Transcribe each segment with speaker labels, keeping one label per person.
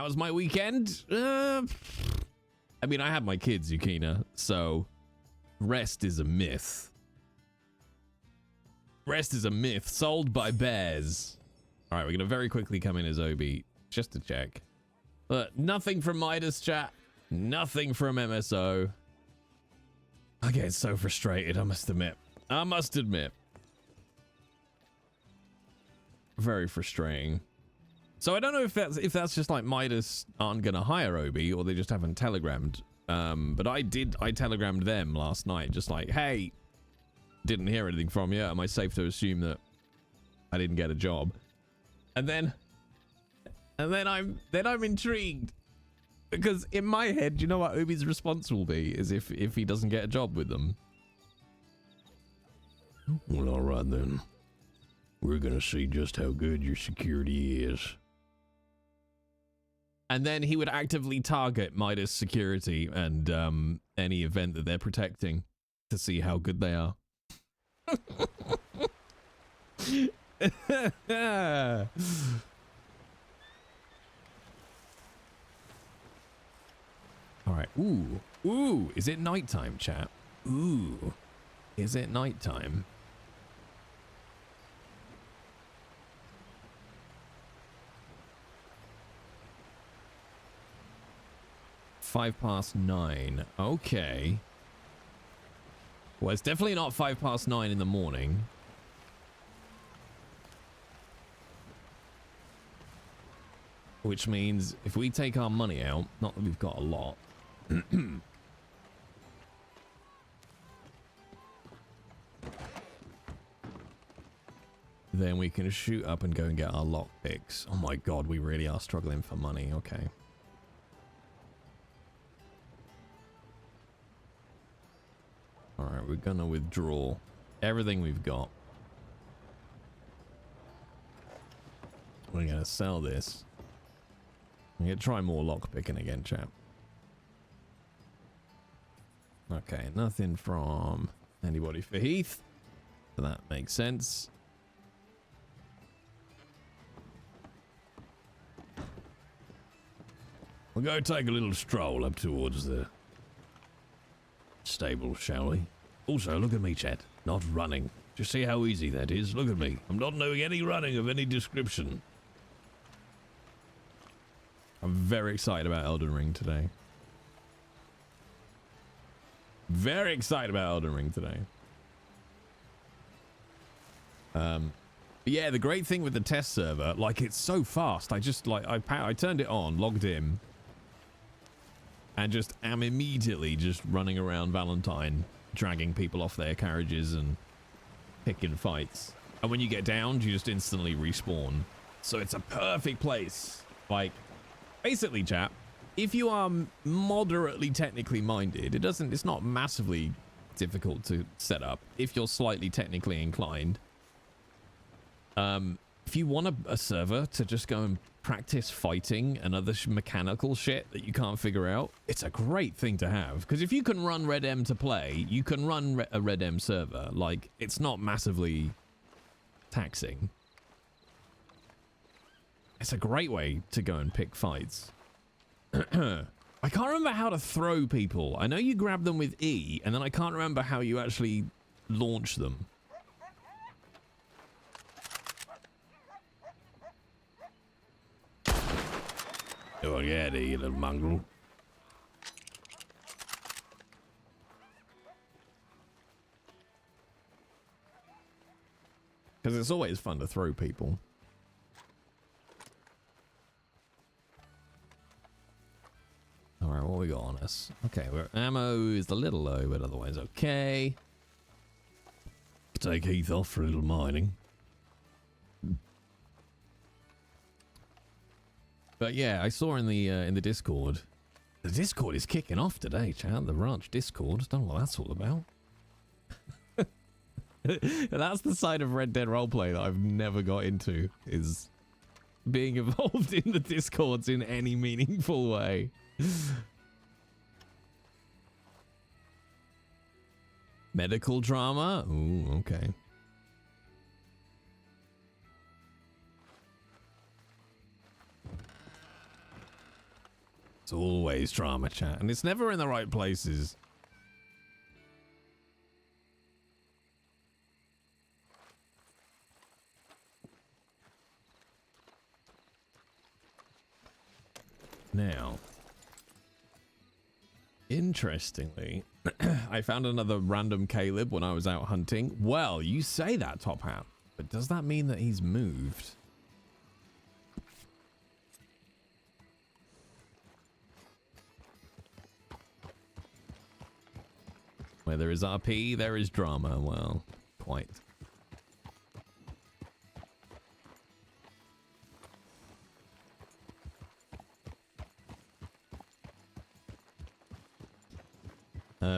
Speaker 1: How was my weekend? I mean, I had my kids, Yukina, so rest is a myth. Rest is a myth sold by bears. All right, we're going to very quickly come in as Obi just to check. But nothing from Midas chat. Nothing from MSO. I get so frustrated, I must admit. I must admit. Very frustrating. So I don't know if that's just like Midas aren't going to hire Obi or they just haven't telegrammed. But I telegrammed them last night, just like, hey, didn't hear anything from you. Am I safe to assume that I didn't get a job? And then I'm intrigued because in my head, you know what Obi's response will be is if he doesn't get a job with them. Well, all right then. We're gonna see just how good your security is. And then he would actively target Midas security and any event that they're protecting to see how good they are. All right. Ooh. Is it nighttime, chat? Ooh. Is it nighttime? Five past 9. Okay. Well, it's definitely not 9:05 in the morning. Which means if we take our money out, not that we've got a lot. Then we can shoot up and go and get our lockpicks. Oh my god, we really are struggling for money. Okay. Alright, we're gonna withdraw everything we've got. We're gonna sell this. I'm gonna try more lockpicking again, chap. Okay, nothing from anybody for Heath. So that makes sense. We'll go take a little stroll up towards the stable, shall we? Also, look at me, chat. Not running. Just see how easy that is. Look at me. I'm not doing any running of any description. I'm very excited about Elden Ring today. Very excited about Elden Ring today. Yeah, the great thing with the test server, like, it's so fast. I just, like, I turned it on, logged in, and just am immediately just running around Valentine, dragging people off their carriages and picking fights. And when you get downed, you just instantly respawn. So it's a perfect place. Like, basically, chap, if you are moderately technically minded, it's not massively difficult to set up if you're slightly technically inclined. If you want a server to just go and practice fighting and other mechanical shit that you can't figure out, it's a great thing to have. Because if you can run Red M to play, you can run a Red M server. Like, it's not massively taxing. It's a great way to go and pick fights. I can't remember how to throw people. I know you grab them with E, and then I can't remember how you actually launch them. Oh, yeah, you little mongrel. Because it's always fun to throw people. Alright, what we got on us? Okay, ammo is a little low, but otherwise okay. Take Heath off for a little mining. But yeah, I saw in the Discord. The Discord is kicking off today, chat. The ranch Discord. Don't know what that's all about. That's the side of Red Dead Roleplay that I've never got into, is being involved in the Discords in any meaningful way. Medical drama? Ooh, okay. It's always drama, chat. And it's never in the right places. Now, interestingly, I found another random Caleb when I was out hunting. Well, you say that, Top Hat, but does that mean that he's moved? Where there is RP, there is drama. Well, quite.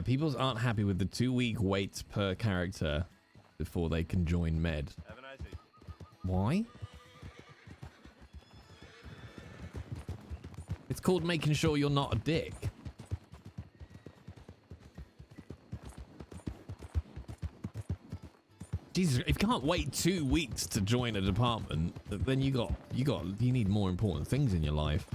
Speaker 1: People aren't happy with the 2-week wait per character before they can join Med.
Speaker 2: Have a nice day.
Speaker 1: Why? It's called making sure you're not a dick. Jesus, if you can't wait 2 weeks to join a department, then you need more important things in your life.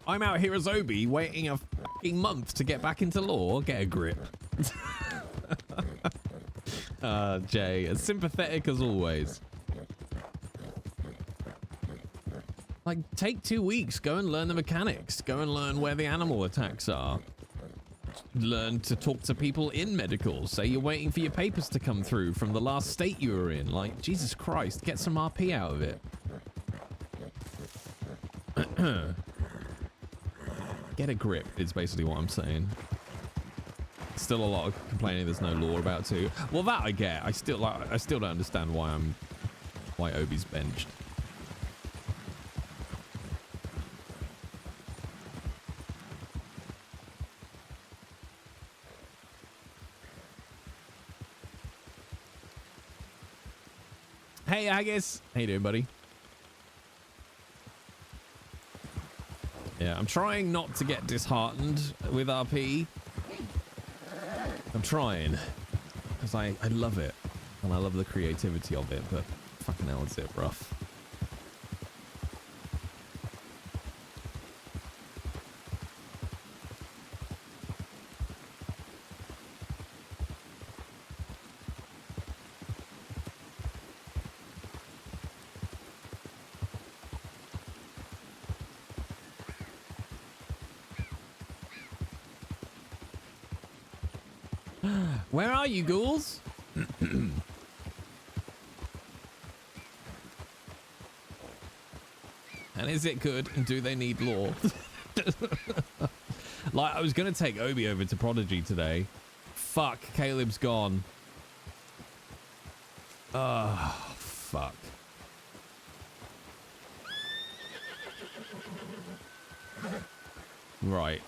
Speaker 1: I'm out here as Obi, waiting a fucking month to get back into law. Get a grip. Jay, as sympathetic as always. Like, take 2 weeks, go and learn the mechanics, go and learn where the animal attacks are. Learn to talk to people in medical. Say you're waiting for your papers to come through from the last state you were in. Like, Jesus Christ, get some RP out of it. Get a grip is basically what I'm saying. Still a lot of complaining there's no law about too. Well, that I get. I still don't understand why Obi's benched. Hey, Agus. How you doing, buddy? Yeah, I'm trying not to get disheartened with RP. I'm trying. Because I love it. And I love the creativity of it, but fucking hell, is it rough. Where are you, ghouls? And is it good? And do they need law? Like, I was going to take Obi over to Prodigy today. Fuck, Caleb's gone. Oh, fuck. Right.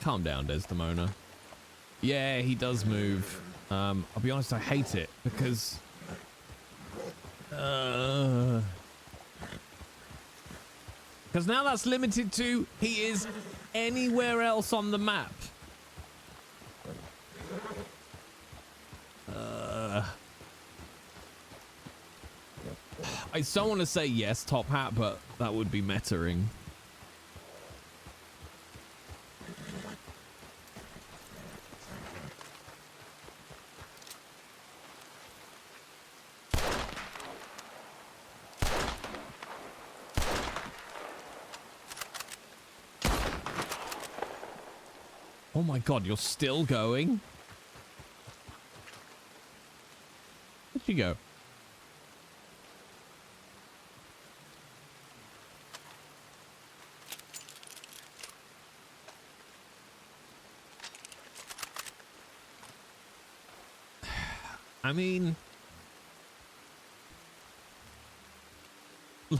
Speaker 1: Calm down, Desdemona. Yeah, he does move. I'll be honest, I hate it because now that's limited to he is anywhere else on the map. I don't want to say yes, Top Hat, but that would be metaing. Oh my god, you're still going? Where'd you go? I mean,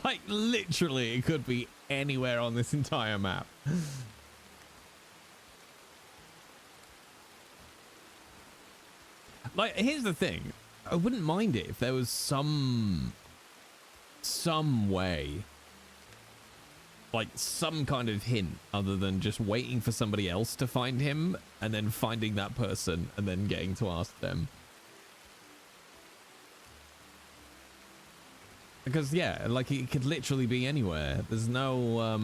Speaker 1: like, literally, it could be anywhere on this entire map. Like, here's the thing. I wouldn't mind it if there was some way like some kind of hint other than just waiting for somebody else to find him and then finding that person and then getting to ask them. Because yeah, like it could literally be anywhere. There's no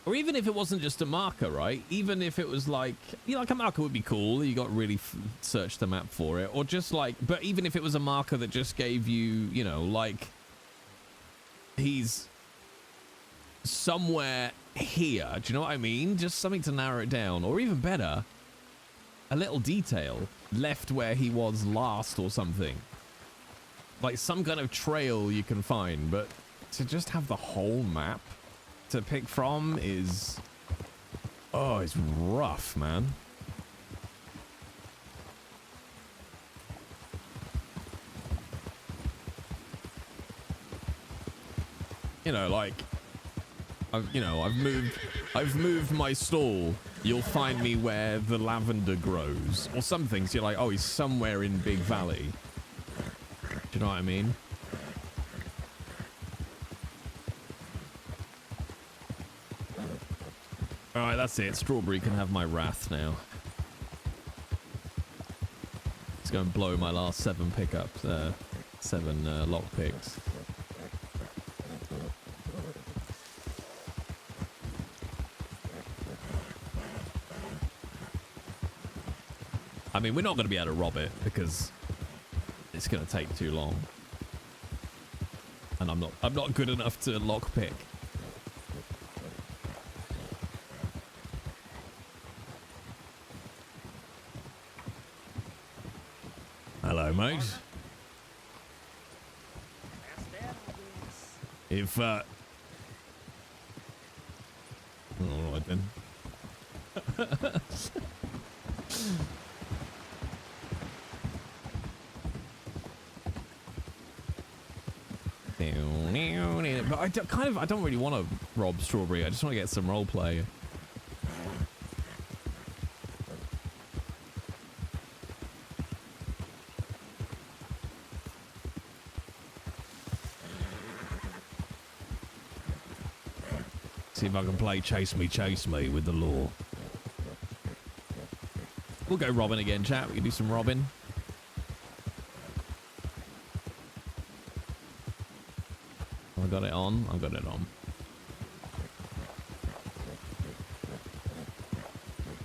Speaker 1: or even if it wasn't just a marker, right? Even if it was like, you know, like a marker would be cool. You got to really search the map for it, or just like, but even if it was a marker that just gave you, you know, like he's somewhere here. Do you know what I mean? Just something to narrow it down, or even better, a little detail left where he was last or something. Like some kind of trail you can find, but to just have the whole map to pick from is, oh, it's rough, man. You know, like I've moved my stall. You'll find me where the lavender grows or something. So you're like, oh, he's somewhere in Big Valley. Do you know what I mean? All right, that's it. Strawberry can have my wrath now. Let's go and blow my last 7 pickups, 7 lock picks. I mean, we're not going to be able to rob it because it's going to take too long, and I'm not good enough to lock pick. Hello, mate. If all right then. But I don't really want to rob Strawberry. I just want to get some roleplay. See if I can play chase me with the law. We'll go robbing again, chat. We can do some robbing. I got it on. I've got it on.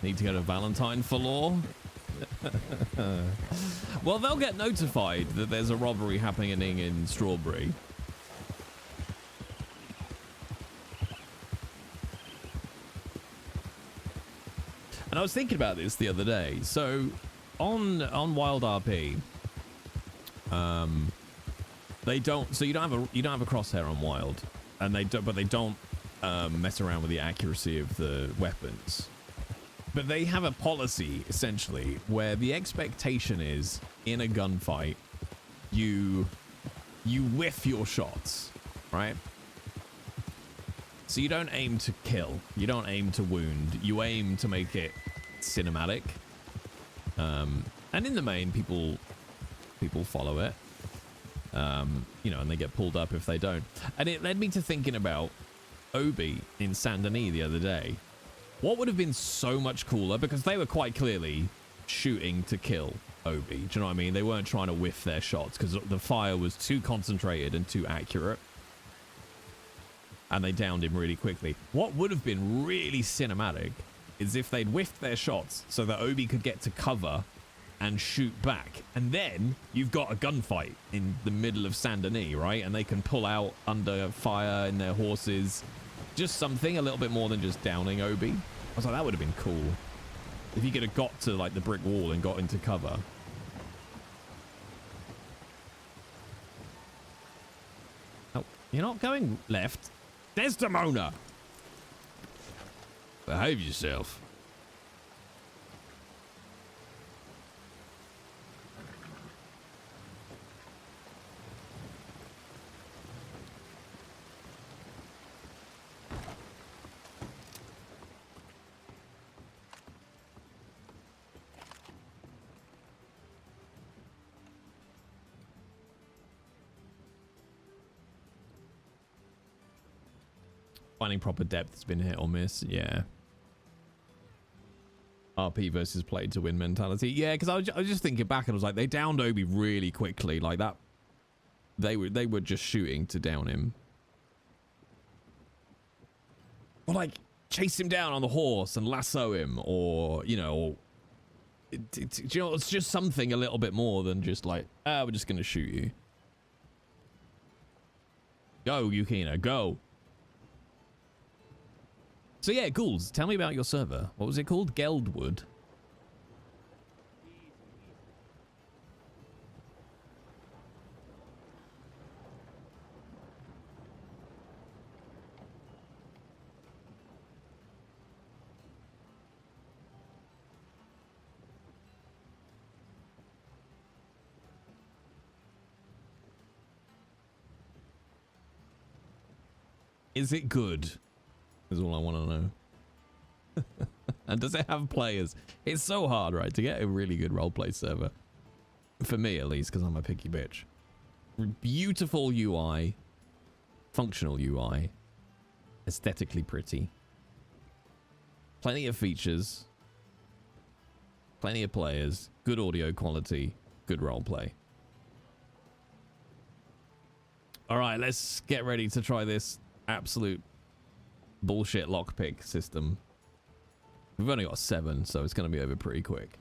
Speaker 1: Need to go to Valentine for law. Well, they'll get notified that there's a robbery happening in Strawberry. And I was thinking about this the other day. So on Wild RP, they don't. So you don't have a crosshair on Wild, and they don't mess around with the accuracy of the weapons. But they have a policy essentially where the expectation is in a gunfight, you whiff your shots, right? So you don't aim to kill, you don't aim to wound, you aim to make it cinematic. And in the main, people follow it. You know, and they get pulled up if they don't. And it led me to thinking about Obi in Saint Denis the other day. What would have been so much cooler, because they were quite clearly shooting to kill Obi. Do you know what I mean? They weren't trying to whiff their shots because the fire was too concentrated and too accurate. And they downed him really quickly. What would have been really cinematic is if they'd whiffed their shots so that Obi could get to cover and shoot back. And then you've got a gunfight in the middle of Saint Denis, right? And they can pull out under fire in their horses. Just something a little bit more than just downing Obi. I was like, that would have been cool. If you could have got to like the brick wall and got into cover. Oh, you're not going left. Desdemona! Behave yourself. finding proper depth has been hit or miss. Yeah. RP versus play to win mentality. Yeah, because I was just thinking back and I was like, they downed Obi really quickly. Like that, they were just shooting to down him. Or like chase him down on the horse and lasso him, or you know, you know, it's just something a little bit more than just like, we're just gonna shoot you. Go, Yukina, go. So yeah, ghouls, tell me about your server. What was it called? Geldwood. Is it good? Is all I want to know. And does it have players? It's so hard, right, to get a really good roleplay server. For me, at least, because I'm a picky bitch. Beautiful UI. Functional UI. Aesthetically pretty. Plenty of features. Plenty of players. Good audio quality. Good roleplay. Alright, let's get ready to try this absolute bullshit lockpick system. We've only got 7, so it's going to be over pretty quick.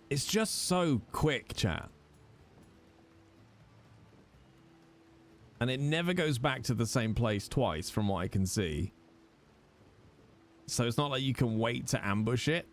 Speaker 1: It's just so quick, chat. And it never goes back to the same place twice, from what I can see. So it's not like you can wait to ambush it.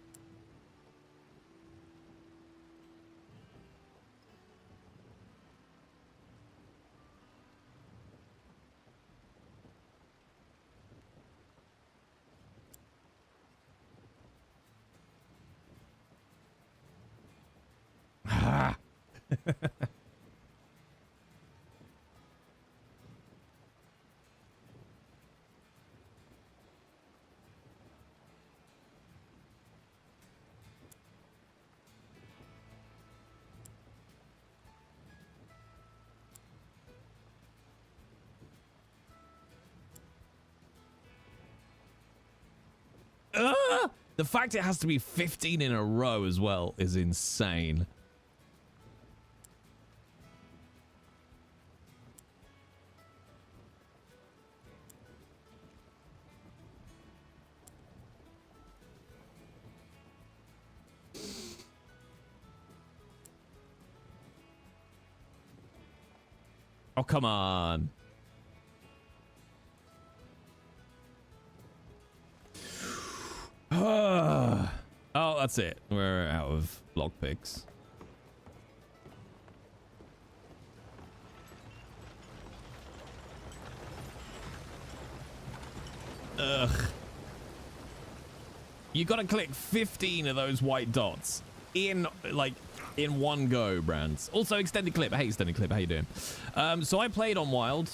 Speaker 1: Ah. The fact it has to be 15 in a row as well is insane. Oh, come on. Oh, that's it. We're out of lockpicks. Ugh. You gotta click 15 of those white dots in, like, in one go, Brands. Also, extended clip. Hey, extended clip. How you doing? So I played on Wild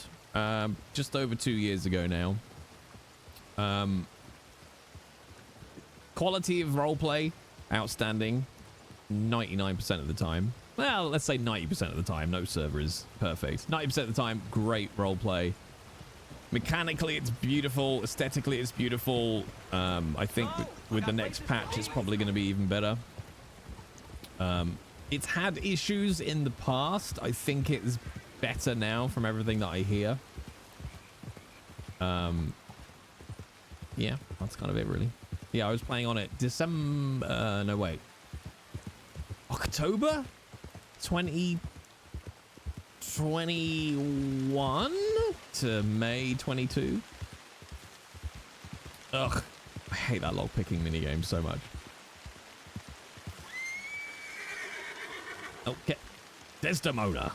Speaker 1: just over 2 years ago now. Quality of roleplay, outstanding. 99% of the time. Well, let's say 90% of the time. No server is perfect. 90% of the time, great roleplay. Mechanically, it's beautiful. Aesthetically, it's beautiful. I think with the next patch, it's probably going to be even better. It's had issues in the past. I think it's better now from everything that I hear. Yeah, that's kind of it, really. Yeah, I was playing on it December... no, wait. October 2021 to May 22. Ugh. I hate that lockpicking minigame so much. Okay. Desdemona.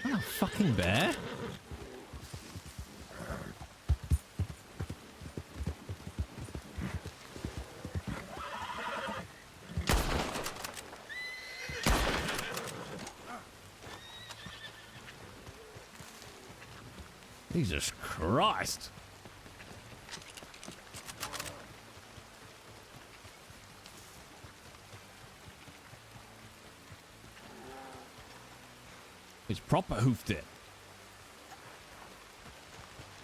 Speaker 1: Oh, fucking bear. Jesus Christ. He's proper hoofed it.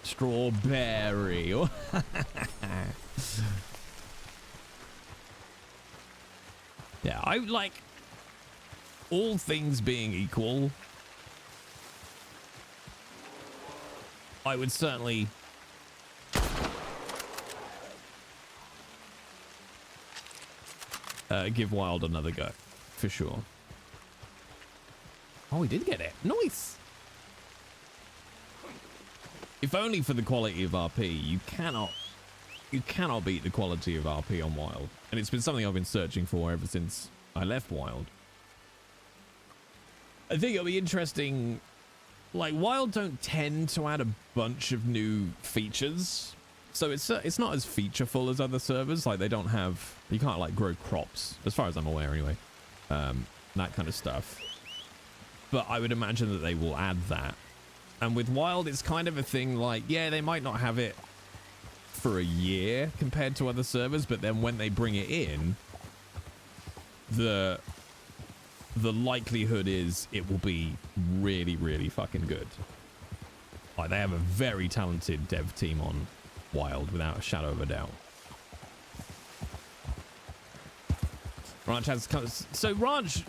Speaker 1: Strawberry. Yeah, I like, all things being equal, I would certainly give Wild another go, for sure. Oh, we did get it. Nice. If only for the quality of RP, you cannot beat the quality of RP on Wild. And it's been something I've been searching for ever since I left Wild. I think it'll be interesting. Like, Wild don't tend to add a bunch of new features, so it's not as featureful as other servers. Like, they don't have, you can't like grow crops, as far as I'm aware anyway, that kind of stuff. But I would imagine that they will add that. And with Wild, it's kind of a thing like, yeah, they might not have it for a year compared to other servers, but then when they bring it in, the likelihood is it will be really, really fucking good. Like, they have a very talented dev team on Wild, without a shadow of a doubt. Ranch has, so Ranch,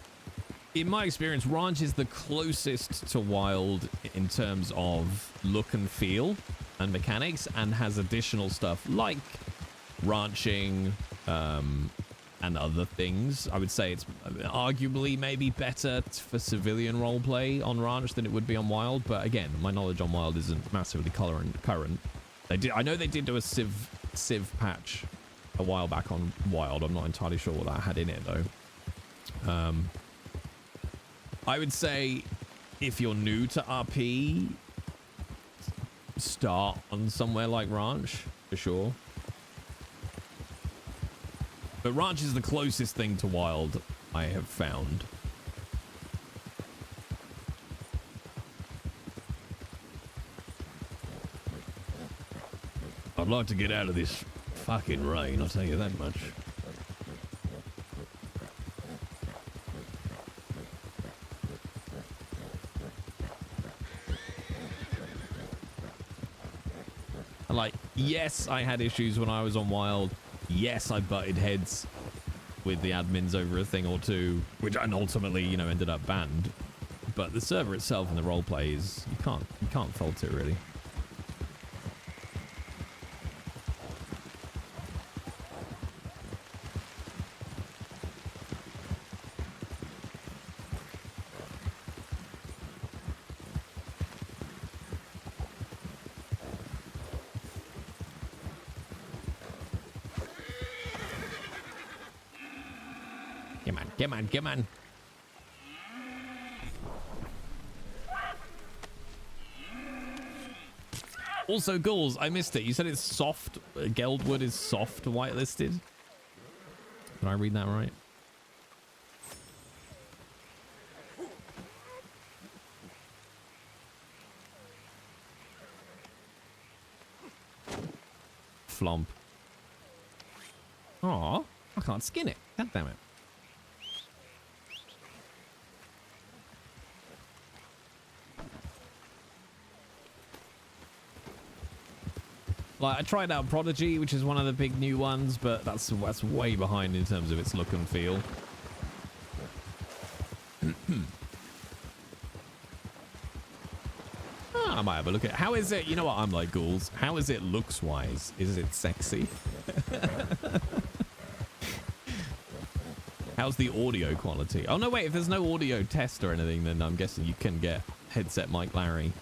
Speaker 1: in my experience, Ranch is the closest to Wild in terms of look and feel and mechanics, and has additional stuff like ranching, and other things. I would say it's arguably maybe better for civilian roleplay on Ranch than it would be on Wild. But again, my knowledge on Wild isn't massively current. I know they did do a civ patch a while back on Wild. I'm not entirely sure what that had in it though. I would say if you're new to RP, start on somewhere like Ranch for sure. But Ranch is the closest thing to Wild I have found. I'd like to get out of this fucking rain, I'll tell you that much. Like, yes, I had issues when I was on Wild. Yes, I butted heads with the admins over a thing or two, which ultimately, you know, ended up banned. But the server itself and the roleplay is, you can't fault it really. Come on. Also, Ghouls, I missed it. You said it's soft. Geldwood is soft whitelisted. Did I read that right? Flomp. Aw, I can't skin it. God damn it. Like, I tried out Prodigy, which is one of the big new ones, but that's way behind in terms of its look and feel. I might have a look at it. How is it? You know what I'm like, Ghouls. How is it looks-wise? Is it sexy? How's the audio quality? Oh, no, wait. If there's no audio test or anything, then I'm guessing you can get Headset Mike Larry.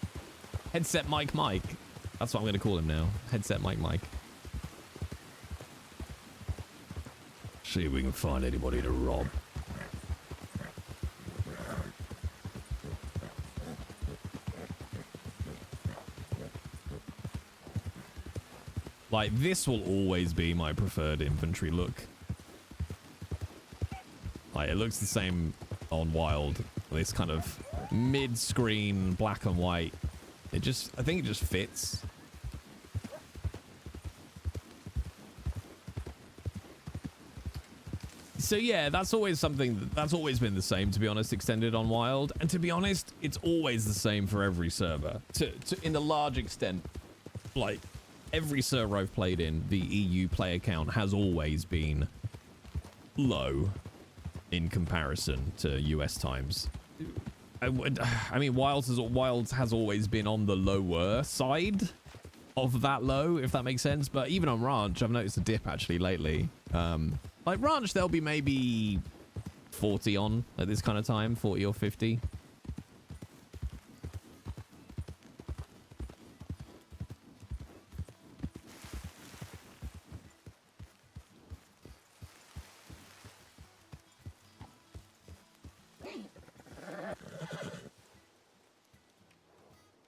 Speaker 1: Headset Mike Mike. That's what I'm going to call him now. Headset Mike Mike. See if we can find anybody to rob. Like, this will always be my preferred infantry look. Like, it looks the same on Wild. This kind of mid-screen black and white. I think it just fits. So yeah, that's always something that's always been the same, to be honest, extended on Wild. And to be honest, it's always the same for every server. In the large extent, like every server I've played in, the EU player count has always been low in comparison to US times. I mean, Wilds has always been on the lower side of that low, if that makes sense. But even on Ranch, I've noticed a dip actually lately. Like Ranch, there'll be maybe 40 on at this kind of time, 40 or 50.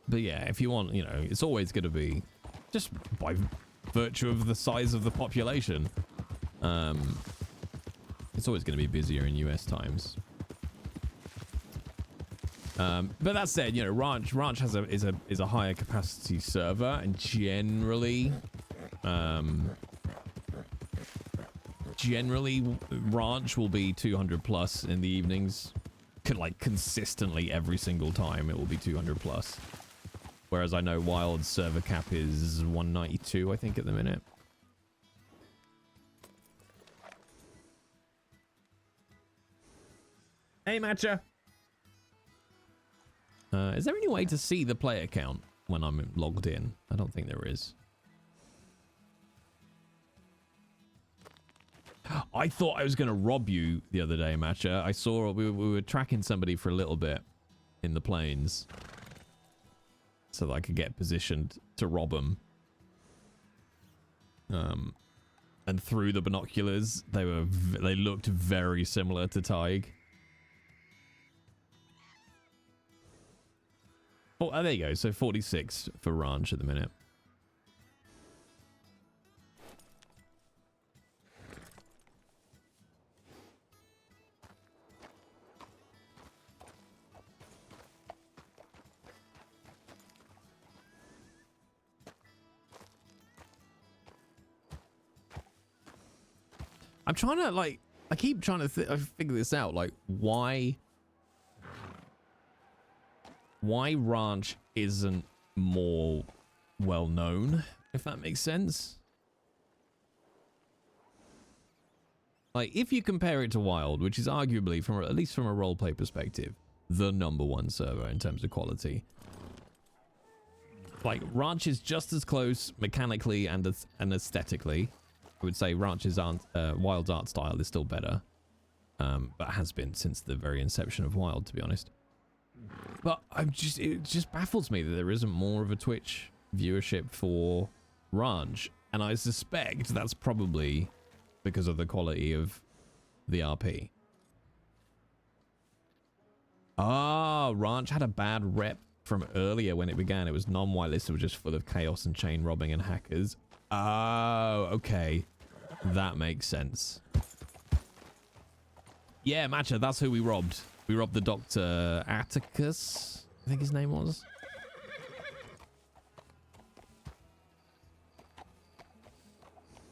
Speaker 1: But yeah, if you want, you know, it's always going to be just by virtue of the size of the population. It's always going to be busier in US times. But that said, you know, Ranch is a higher capacity server, and generally Ranch will be 200 plus in the evenings. Like consistently every single time it will be 200 plus. Whereas I know Wild's server cap is 192, I think, at the minute. Hey, Matcha. Is there any way to see the player count when I'm logged in? I don't think there is. I thought I was going to rob you the other day, Matcha. I saw we were tracking somebody for a little bit in the plains, so that I could get positioned to rob them. And through the binoculars, they looked very similar to Tig. Oh, there you go. So 46 for Ranch at the minute. I'm trying to, like, I keep trying to figure this out, like, why Ranch isn't more well known, if that makes sense. Like, if you compare it to Wild, which is arguably, at least from a roleplay perspective, the #1 server in terms of quality. Like, Ranch is just as close mechanically and aesthetically. I would say Ranch's Wild's art style is still better, but has been since the very inception of Wild, to be honest. But it just baffles me that there isn't more of a Twitch viewership for Ranch, and I suspect that's probably because of the quality of the RP. Ah, Ranch had a bad rep from earlier when it began. It was non-whitelisted, it was just full of chaos and chain robbing and hackers. Oh, okay. That makes sense. Yeah, Matcha, that's who we robbed. We robbed the Dr. Atticus, I think his name was.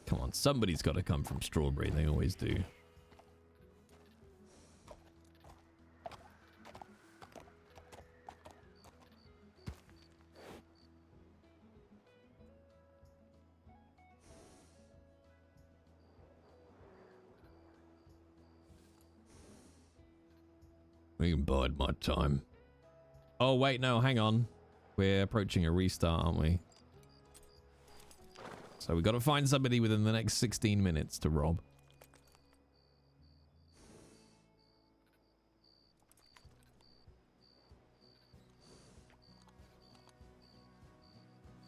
Speaker 1: Come on, somebody's got to come from Strawberry. They always do. We can bide my time. Oh, wait, no, hang on. We're approaching a restart, aren't we? So we've got to find somebody within the next 16 minutes to rob.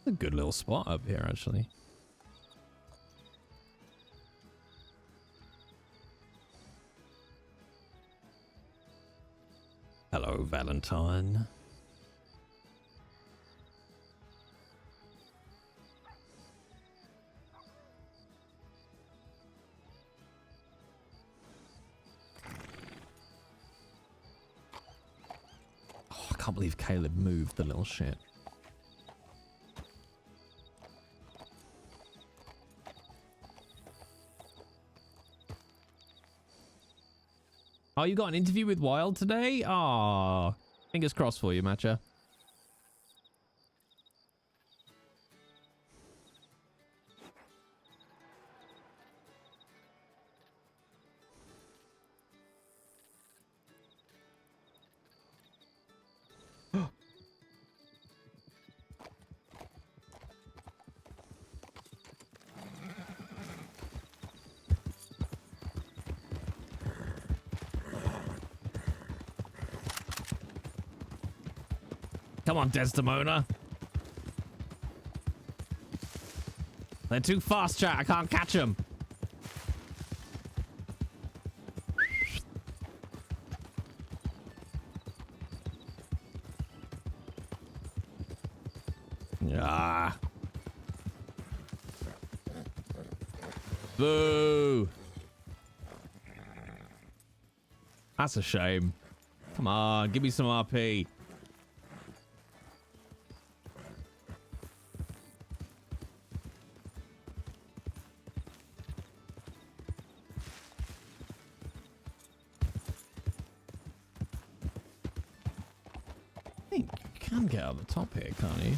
Speaker 1: A good little spot up here, actually. Hello, Valentine. can't believe Caleb moved the little shit. Oh, you got an interview with Wild today? Ah, fingers crossed for you, Matcha. Come on, Desdemona. They're too fast, chat. I can't catch them. Ah. Boo. That's a shame. Come on, give me some RP. Get out of the top here, can't you?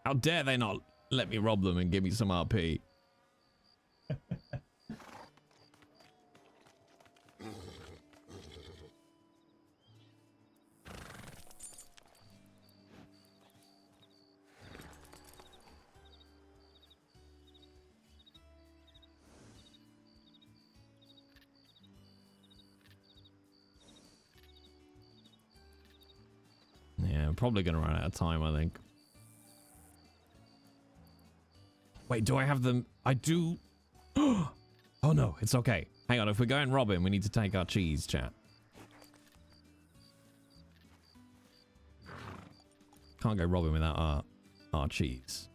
Speaker 1: How dare they not let me rob them and give me some RP? Probably gonna run out of time, I think. Wait, do I have them? I do. Oh no, it's okay. Hang on, if we're going robbing, we need to take our cheese, chat. Can't go robbing without our cheese.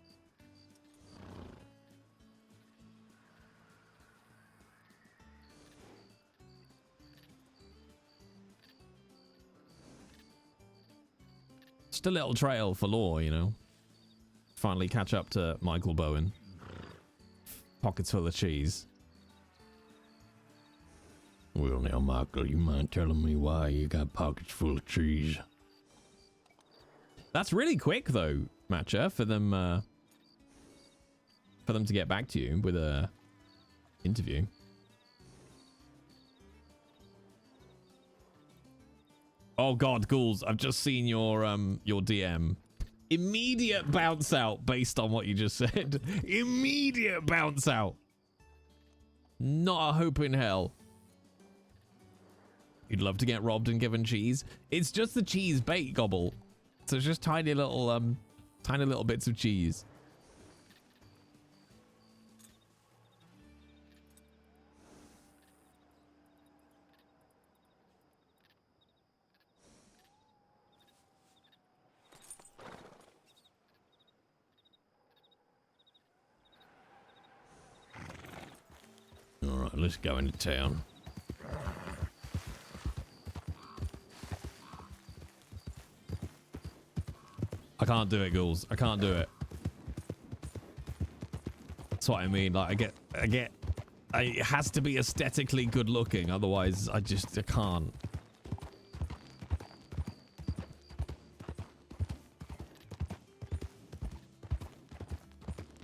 Speaker 1: Just a little trail for lore, you know. Finally catch up to Michael Bowen. Pockets full of cheese. Well now, Michael, you mind telling me why you got pockets full of cheese? That's really quick though, Matcha, for them to get back to you with a interview. Oh god, ghouls, I've just seen your DM. Immediate bounce out based on what you just said. Immediate bounce out. Not a hope in hell. You'd love to get robbed and given cheese. It's just the cheese bait gobble. So it's just tiny little bits of cheese. All right, let's go into town. I can't do it, ghouls. I can't do it. That's what I mean. Like, it has to be aesthetically good looking. Otherwise, I can't.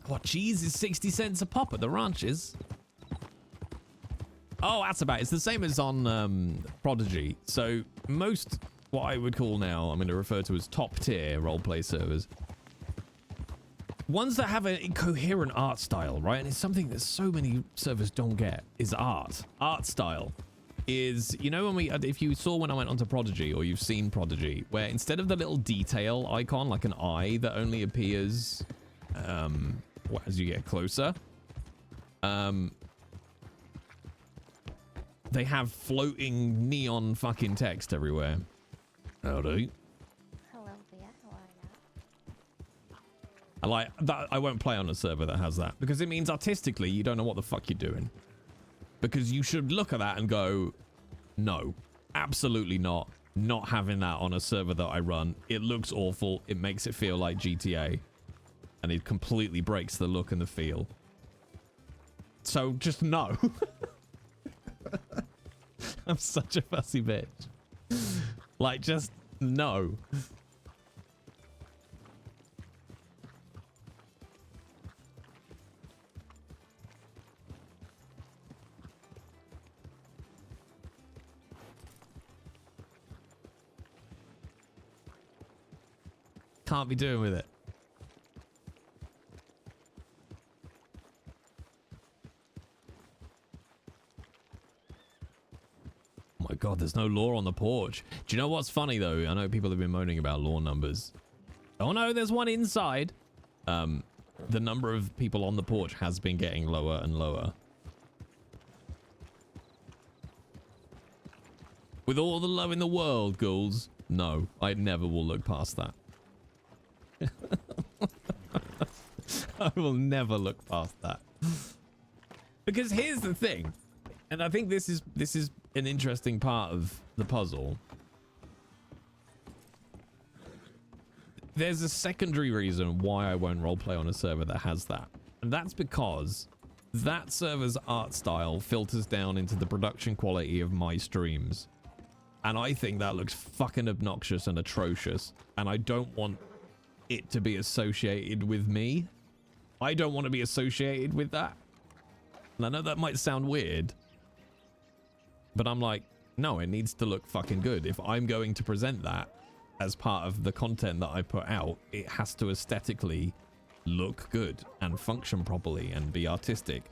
Speaker 1: What, cheese is 60 cents a pop at the ranches? Oh, that's about it. It's the same as on Prodigy. So most, what I would call now, I'm going to refer to as top tier roleplay servers. Ones that have a coherent art style, right? And it's something that so many servers don't get, is art. Art style is, you know, if you saw when I went onto Prodigy, or you've seen Prodigy, where instead of the little detail icon, like an eye that only appears as you get closer, They have floating neon fucking text everywhere. Howdy.
Speaker 2: Hello there, how are you?
Speaker 1: I like that. I won't play on a server that has that because it means artistically you don't know what the fuck you're doing. Because you should look at that and go, no, absolutely not. Not having that on a server that I run. It looks awful. It makes it feel like GTA. And it completely breaks the look and the feel. So just no. I'm such a fussy bitch. Like, just no. Can't be doing with it. Oh my god, there's no lore on the porch. Do you know what's funny though? I know people have been moaning about lore numbers. Oh no, there's one inside. The number of people on the porch has been getting lower and lower. With all the love in the world, ghouls. No, I never will look past that. I will never look past that. Because here's the thing, and I think this is an interesting part of the puzzle. There's a secondary reason why I won't roleplay on a server that has that. And that's because that server's art style filters down into the production quality of my streams. And I think that looks fucking obnoxious and atrocious. And I don't want it to be associated with me. I don't want to be associated with that. And I know that might sound weird, but I'm like, no, it needs to look fucking good. If I'm going to present that as part of the content that I put out, it has to aesthetically look good and function properly and be artistic.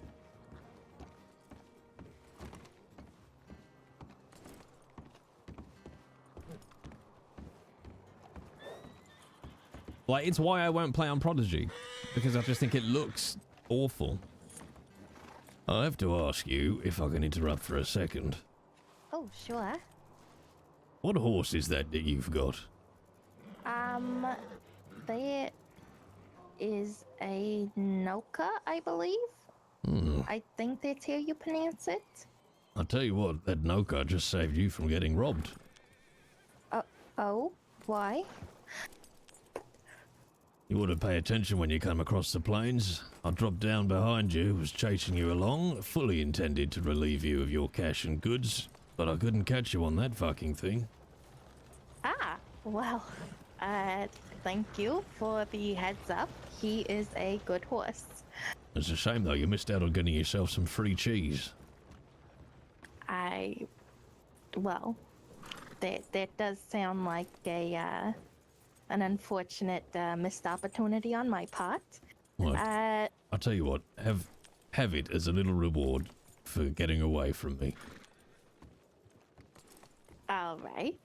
Speaker 1: Like, it's why I won't play on Prodigy, because I just think it looks awful. I have to ask you if I can interrupt for a second.
Speaker 2: Oh, sure.
Speaker 1: What horse is that you've got?
Speaker 2: There is a Noka, I believe. I think that's how you pronounce it.
Speaker 1: I'll tell you what, that Noka just saved you from getting robbed.
Speaker 2: Oh, why?
Speaker 1: You ought to pay attention when you come across the plains. I dropped down behind you, was chasing you along, fully intended to relieve you of your cash and goods, but I couldn't catch you on that fucking thing.
Speaker 2: Ah, well, thank you for the heads up. He is a good horse.
Speaker 1: It's a shame though, you missed out on getting yourself some free cheese.
Speaker 2: Well, that does sound like an unfortunate missed opportunity on my part.
Speaker 1: Well, I'll tell you what, have it as a little reward for getting away from me.
Speaker 2: All right.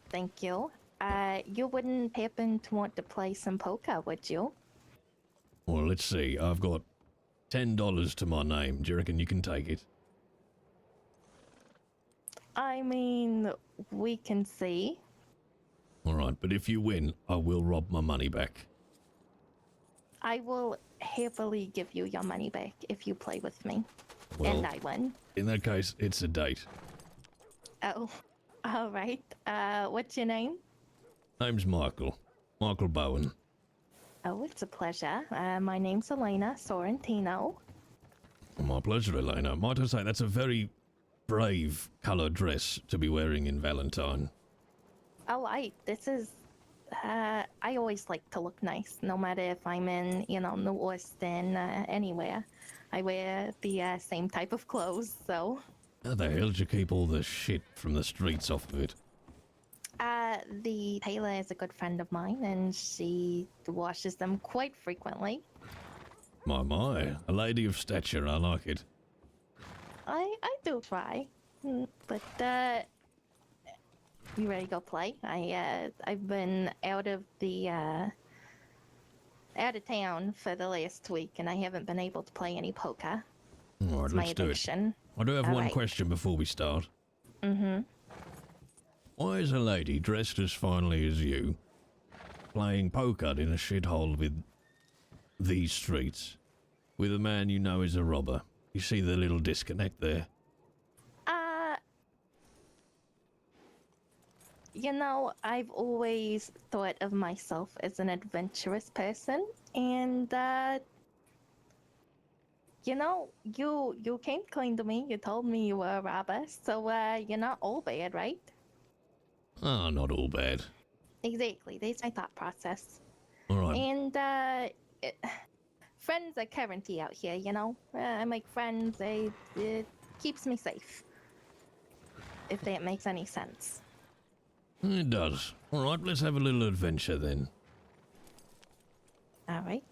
Speaker 2: Thank you. You wouldn't happen to want to play some poker, would you?
Speaker 1: Well, let's see. I've got $10 to my name. Do you reckon you can take it?
Speaker 2: I mean, we can see.
Speaker 1: All right, but if you win, I will rob my money back.
Speaker 2: I will happily give you your money back if you play with me.
Speaker 1: Well,
Speaker 2: and I win.
Speaker 1: In that case, it's a date.
Speaker 2: Oh, all right. What's your name?
Speaker 1: Name's Michael. Michael Bowen.
Speaker 2: Oh, it's a pleasure. My name's Elena Sorrentino.
Speaker 1: My pleasure, Elena. Might I say, that's a very brave colour dress to be wearing in Valentine.
Speaker 2: Oh, I always like to look nice, no matter if I'm in, New Austin, anywhere. I wear the same type of clothes, so.
Speaker 1: How the hell did you keep all the shit from the streets off of it?
Speaker 2: The tailor is a good friend of mine, and she washes them quite frequently.
Speaker 1: My, a lady of stature, I like it.
Speaker 2: I do try, but, you ready to go play? I've been out of town for the last week, and I haven't been able to play any poker.
Speaker 1: All right,
Speaker 2: It's my
Speaker 1: let's do it.
Speaker 2: addiction.
Speaker 1: I do have
Speaker 2: All
Speaker 1: one
Speaker 2: right.
Speaker 1: question before we start.
Speaker 2: Mm-hmm.
Speaker 1: Why is a lady dressed as finely as you playing poker in a shithole with these streets with a man you know is a robber? You see the little disconnect there?
Speaker 2: You know, I've always thought of myself as an adventurous person, and you know, you came clean to me. You told me you were a robber, so you're not all bad, right?
Speaker 1: Oh, not all bad.
Speaker 2: Exactly. That's my thought process.
Speaker 1: All right.
Speaker 2: And it, friends are currency out here. You know, I make friends. It keeps me safe. If that makes any sense.
Speaker 1: It does. All right, let's have a little adventure then.
Speaker 2: All right.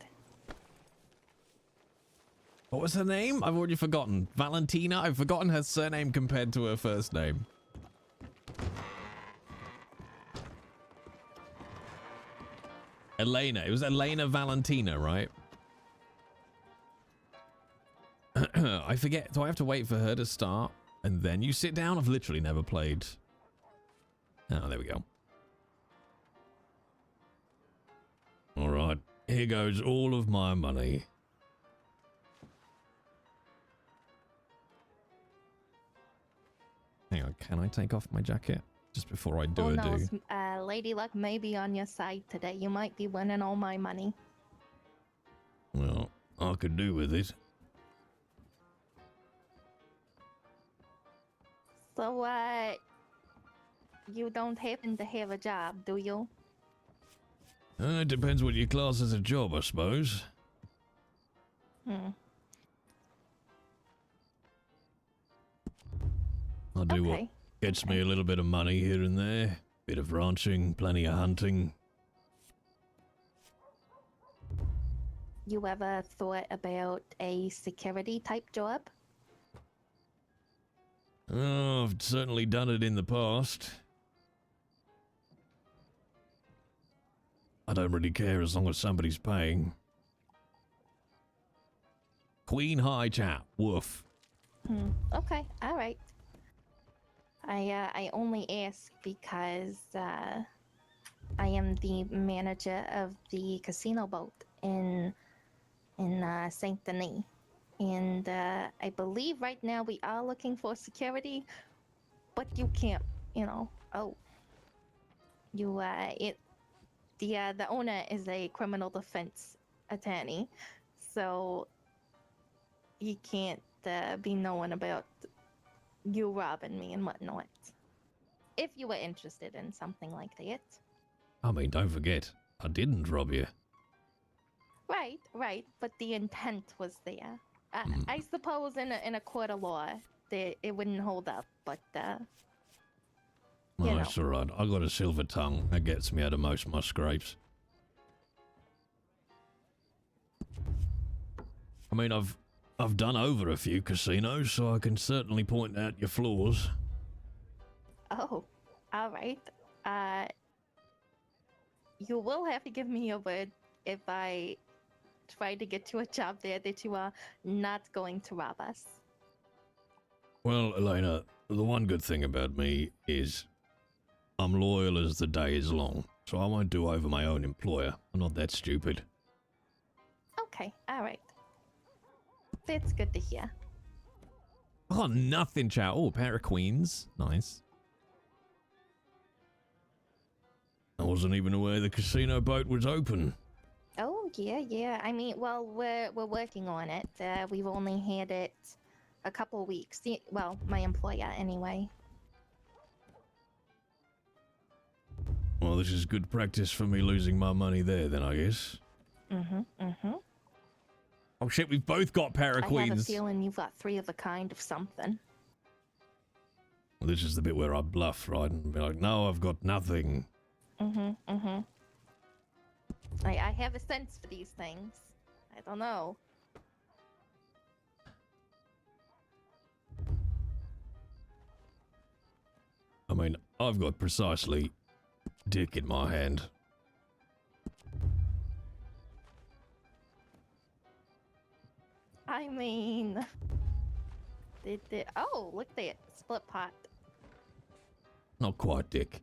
Speaker 1: What was her name? I've already forgotten. Valentina? I've forgotten her surname compared to her first name. Elena. It was Elena Valentina, right? I forget. Do I have to wait for her to start? And then you sit down? I've literally never played. Oh, there we go. All right. Here goes all of my money. Hang on, can I take off my jacket? Just before I do
Speaker 2: Who
Speaker 1: a
Speaker 2: knows?
Speaker 1: do.
Speaker 2: Lady Luck may be on your side today. You might be winning all my money.
Speaker 1: Well, I could do with it.
Speaker 2: So, you don't happen to have a job, do you?
Speaker 1: It depends what you class as a job, I suppose. I'll do what
Speaker 2: Okay.
Speaker 1: gets me a little bit of money here and there. Bit of ranching, plenty of hunting.
Speaker 2: You ever thought about a security type job?
Speaker 1: Oh, I've certainly done it in the past. I don't really care as long as somebody's paying. Queen High Chap, woof.
Speaker 2: Okay, all right. I only ask because I am the manager of the casino boat in Saint Denis, and I believe right now we are looking for security, but you can't, you know. Oh, you the owner is a criminal defense attorney, so he can't be knowing about you robbing me and whatnot. If you were interested in something like that.
Speaker 1: I mean, don't forget, I didn't rob you.
Speaker 2: Right, but the intent was there. I suppose in a court of law, it wouldn't hold up, but
Speaker 1: Well,
Speaker 2: you know.
Speaker 1: that's all right. I got a silver tongue. That gets me out of most of my scrapes. I mean, I've done over a few casinos, so I can certainly point out your flaws.
Speaker 2: Oh, all right. You will have to give me your word if I try to get you a job there that you are not going to rob us.
Speaker 1: Well, Elena, the one good thing about me is I'm loyal as the day is long, so I won't do over my own employer. I'm not that stupid.
Speaker 2: Okay, all right. That's good to hear.
Speaker 1: Oh, nothing, chat. Oh, a pair of queens. Nice. I wasn't even aware the casino boat was open.
Speaker 2: Oh yeah. I mean, well, we're working on it. We've only had it a couple weeks. Well, my employer anyway.
Speaker 1: Well, this is good practice for me losing my money there, then, I guess. Oh shit, we've both got pair of queens.
Speaker 2: I have a feeling you've got three of a kind of something.
Speaker 1: Well, this is the bit where I bluff, right? And be like, no, I've got nothing.
Speaker 2: I have a sense for these things. I don't know.
Speaker 1: I mean, I've got precisely dick in my hand.
Speaker 2: I mean, Oh, look there. Split pot.
Speaker 1: Not quite, Dick.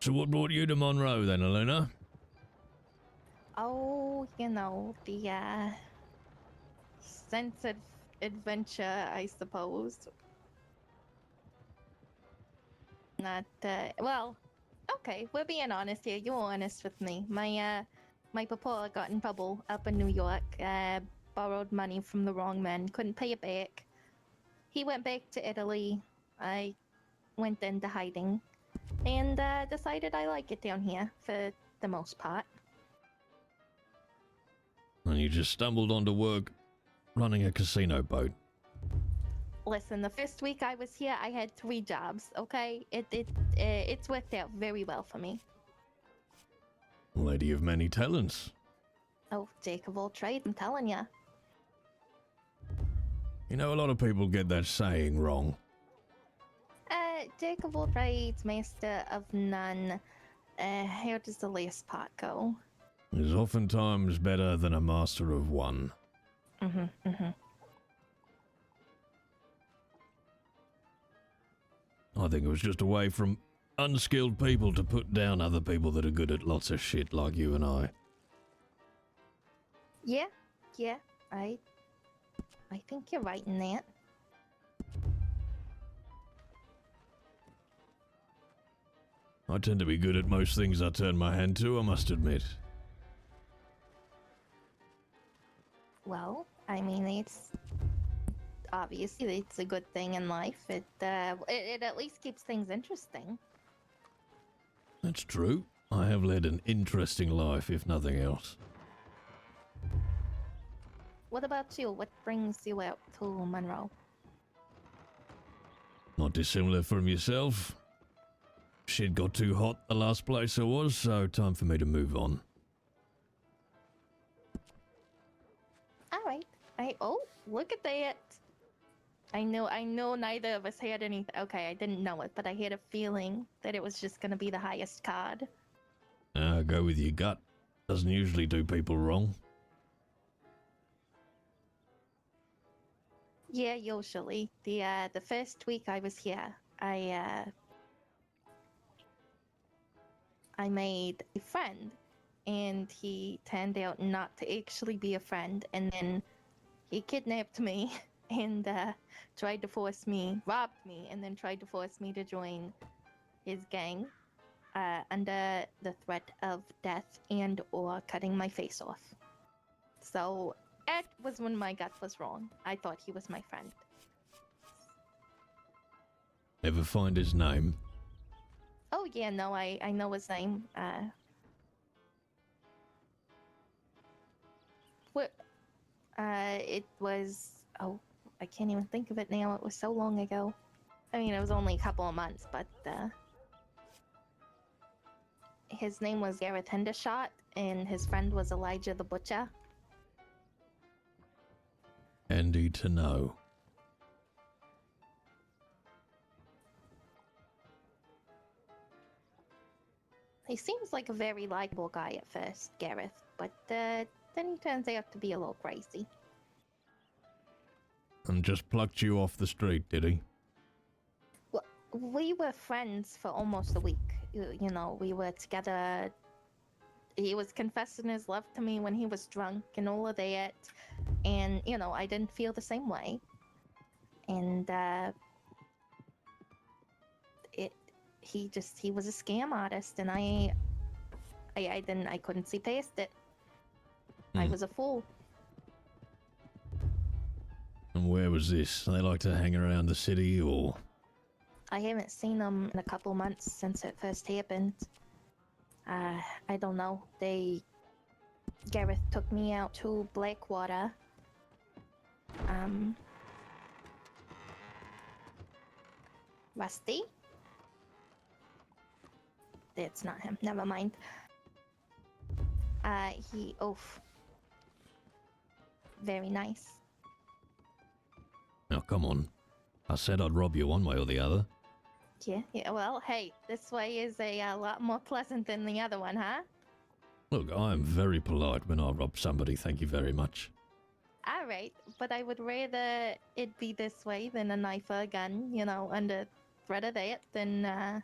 Speaker 1: So what brought you to Monroe then, Elena?
Speaker 2: Oh, the sense of adventure, I suppose. Not, well, okay, we're being honest here. You're honest with me. My papa got in trouble up in New York, borrowed money from the wrong man, couldn't pay it back. He went back to Italy. I went into hiding and decided I like it down here for the most part.
Speaker 1: And you just stumbled onto work running a casino boat.
Speaker 2: Listen, the first week I was here, I had 3 jobs. Okay, it's worked out very well for me.
Speaker 1: Lady of many talents.
Speaker 2: Oh, jack of all trades, I'm telling ya.
Speaker 1: You know, a lot of people get that saying wrong.
Speaker 2: Jack of all trades, master of none. How does the last part go?
Speaker 1: Is oftentimes better than a master of one.
Speaker 2: Mm-hmm.
Speaker 1: I think it was just a way from unskilled people to put down other people that are good at lots of shit like you and I.
Speaker 2: Yeah, I think you're right in that.
Speaker 1: I tend to be good at most things I turn my hand to, I must admit.
Speaker 2: Well, I mean, it's obviously it's a good thing in life. It at least keeps things interesting.
Speaker 1: That's true. I have led an interesting life, if nothing else.
Speaker 2: What about you? What brings you out to Monroe?
Speaker 1: Not dissimilar from yourself. Shit got too hot the last place I was, so time for me to move on.
Speaker 2: All right. Oh, look at that. I know neither of us had anything. Okay, I didn't know it, but I had a feeling that it was just going to be the highest card.
Speaker 1: Go with your gut. Doesn't usually do people wrong.
Speaker 2: Yeah, usually. The first week I was here, I made a friend, and he turned out not to actually be a friend, and then he kidnapped me and tried to force me, robbed me, and then tried to force me to join his gang under the threat of death and or cutting my face off. So that was when my gut was wrong. I thought he was my friend.
Speaker 1: Ever find his name?
Speaker 2: Oh yeah, no, I know his name. What? It was. Oh, I can't even think of it now. It was so long ago. I mean, it was only a couple of months, but his name was Gareth Hendershot, and his friend was Elijah the Butcher.
Speaker 1: Handy to know.
Speaker 2: He seems like a very likable guy at first, Gareth, but then he turns out to be a little crazy.
Speaker 1: And just plucked you off the street, did he?
Speaker 2: Well, we were friends for almost a week. You know, we were together. He was confessing his love to me when he was drunk and all of that. And, you know, I didn't feel the same way. And, he was a scam artist, and I couldn't see past it. I was a fool.
Speaker 1: And where was this? They like to hang around the city, or?
Speaker 2: I haven't seen them in a couple months since it first happened. I don't know. Gareth took me out to Blackwater. Rusty? That's not him. Never mind. Very nice.
Speaker 1: Now, come on. I said I'd rob you one way or the other.
Speaker 2: Yeah, well, hey, this way is a lot more pleasant than the other one, huh?
Speaker 1: Look, I am very polite when I rob somebody, thank you very much.
Speaker 2: All right, but I would rather it be this way than a knife or a gun, under threat of that, than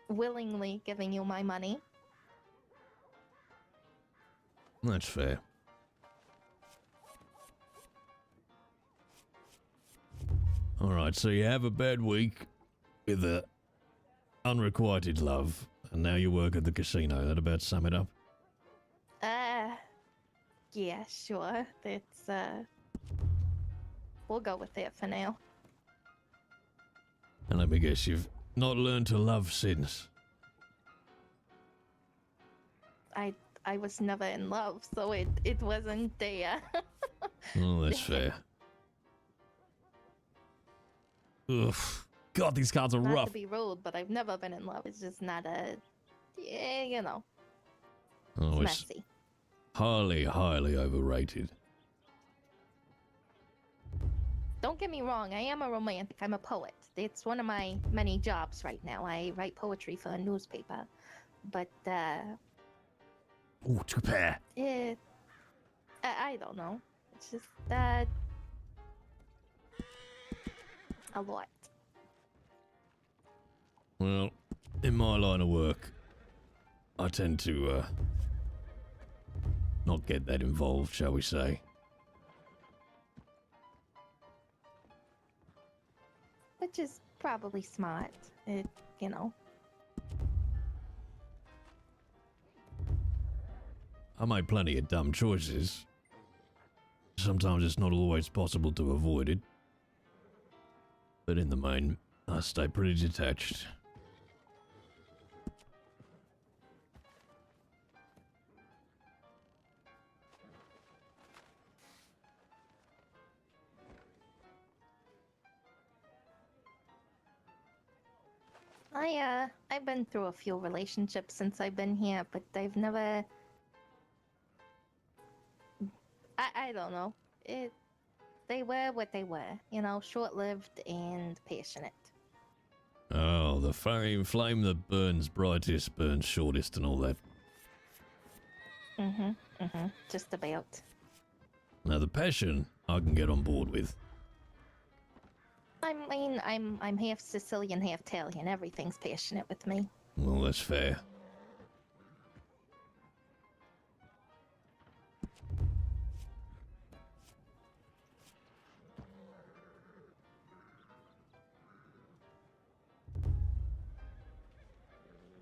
Speaker 2: willingly giving you my money.
Speaker 1: That's fair. Alright, so you have a bad week with a unrequited love, and now you work at the casino. That about sum it up?
Speaker 2: Yeah, sure. It's, we'll go with it for now.
Speaker 1: And let me guess, you've not learned to love since.
Speaker 2: I was never in love, so it wasn't there.
Speaker 1: Oh, that's fair. Ugh. God, these cards are
Speaker 2: Not
Speaker 1: rough.
Speaker 2: to be rude, but I've never been in love. It's just not yeah,
Speaker 1: Oh,
Speaker 2: it's
Speaker 1: it's
Speaker 2: messy.
Speaker 1: highly, highly overrated.
Speaker 2: Don't get me wrong, I am a romantic. I'm a poet. It's one of my many jobs right now. I write poetry for a newspaper. But,
Speaker 1: Oh, two pair.
Speaker 2: I don't know. It's just, a lot.
Speaker 1: Well, in my line of work, I tend to, not get that involved, shall we say.
Speaker 2: Which is probably smart. You know.
Speaker 1: I made plenty of dumb choices. Sometimes it's not always possible to avoid it. But in the main, I stay pretty detached.
Speaker 2: I've been through a few relationships since I've been here, but I've never. I don't know. They were what they were, short-lived and passionate.
Speaker 1: Oh, the flame that burns brightest, burns shortest and all that.
Speaker 2: Just about.
Speaker 1: Now the passion, I can get on board with.
Speaker 2: I mean, I'm half Sicilian, half Italian. Everything's passionate with me.
Speaker 1: Well, that's fair.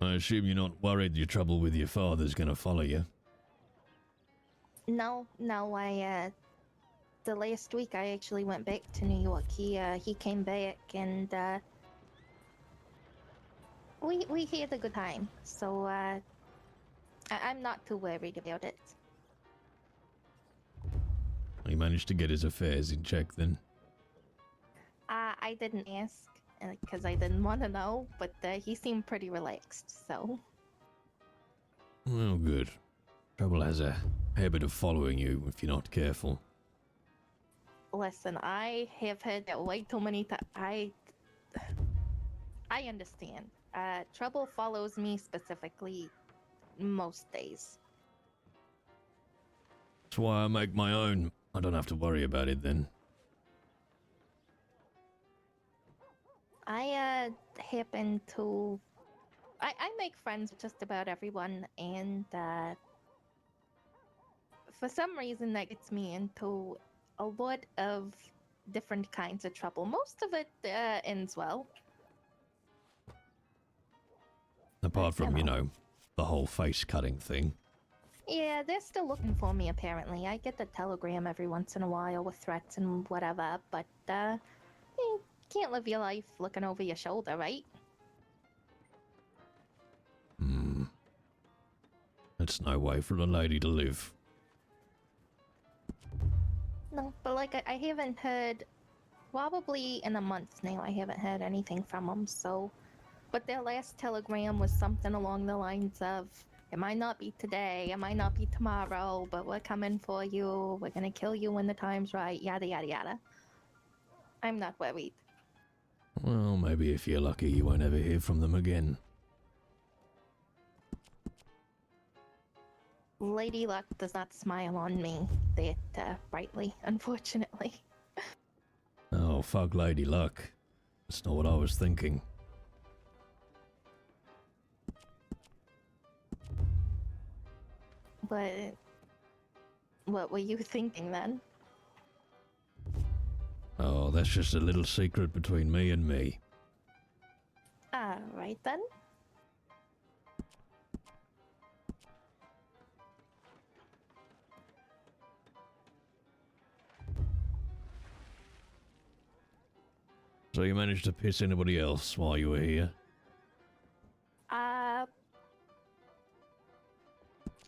Speaker 1: I assume you're not worried your trouble with your father's gonna follow you.
Speaker 2: No, the last week I actually went back to New York. He came back and we had a good time. So I'm not too worried about it.
Speaker 1: He managed to get his affairs in check then.
Speaker 2: I didn't ask because I didn't want to know, but he seemed pretty relaxed. So.
Speaker 1: Well, good. Trouble has a habit of following you if you're not careful.
Speaker 2: Listen, I have heard that way too many times. I understand. Trouble follows me specifically most days.
Speaker 1: That's why I make my own. I don't have to worry about it then.
Speaker 2: I happen to. I make friends with just about everyone, and for some reason that gets me into a lot of different kinds of trouble. Most of it ends well.
Speaker 1: Apart from, the whole face cutting thing.
Speaker 2: Yeah, they're still looking for me apparently. I get the telegram every once in a while with threats and whatever, but you can't live your life looking over your shoulder, right?
Speaker 1: That's no way for a lady to live.
Speaker 2: No, but like I haven't heard, probably in a month now, I haven't heard anything from them, so. But their last telegram was something along the lines of, it might not be today, it might not be tomorrow, but we're coming for you, we're gonna kill you when the time's right, yada yada yada. I'm not worried.
Speaker 1: Well, maybe if you're lucky you won't ever hear from them again.
Speaker 2: Lady Luck does not smile on me that brightly, unfortunately.
Speaker 1: Oh, fuck Lady Luck. That's not what I was thinking.
Speaker 2: But what were you thinking then?
Speaker 1: Oh, that's just a little secret between me and me.
Speaker 2: Right then.
Speaker 1: So you managed to piss anybody else while you were here?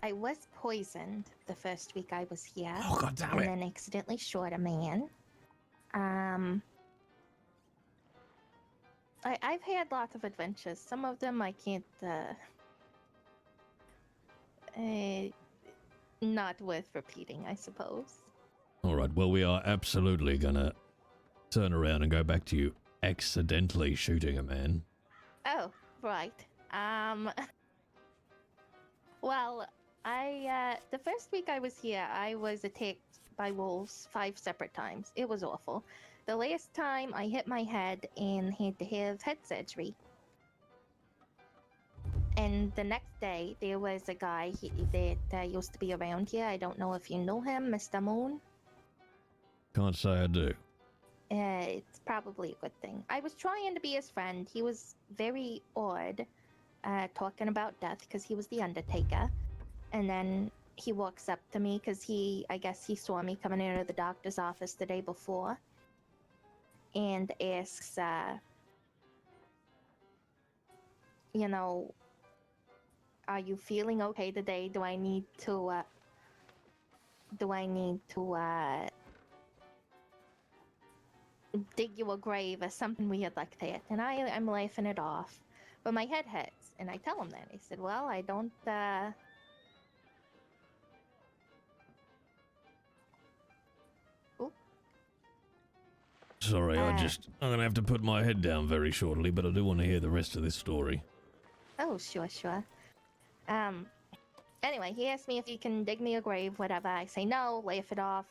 Speaker 2: I was poisoned the first week I was here.
Speaker 1: Oh, god damn
Speaker 2: and
Speaker 1: it.
Speaker 2: then accidentally shot a man. I've had lots of adventures. Some of them I can't, not worth repeating, I suppose.
Speaker 1: Alright, well, we are absolutely gonna turn around and go back to you accidentally shooting a man.
Speaker 2: Oh, right. Well, the first week I was here, I was attacked by wolves 5 separate times. It was awful. The last time I hit my head and had to have head surgery. And the next day, there was a guy that used to be around here. I don't know if you know him, Mr. Moon.
Speaker 1: Can't say I do.
Speaker 2: It's probably a good thing. I was trying to be his friend. He was very odd, talking about death because he was the Undertaker. And then he walks up to me because I guess he saw me coming out of the doctor's office the day before and asks, you know, are you feeling okay today? Do I need to dig you a grave or something weird like that? And I'm laughing it off. But my head hurts, and I tell him that. I said, well, I don't,
Speaker 1: Sorry, I'm gonna have to put my head down very shortly, but I do want to hear the rest of this story.
Speaker 2: Oh, sure. Anyway, he asked me if he can dig me a grave, whatever. I say no, laugh it off.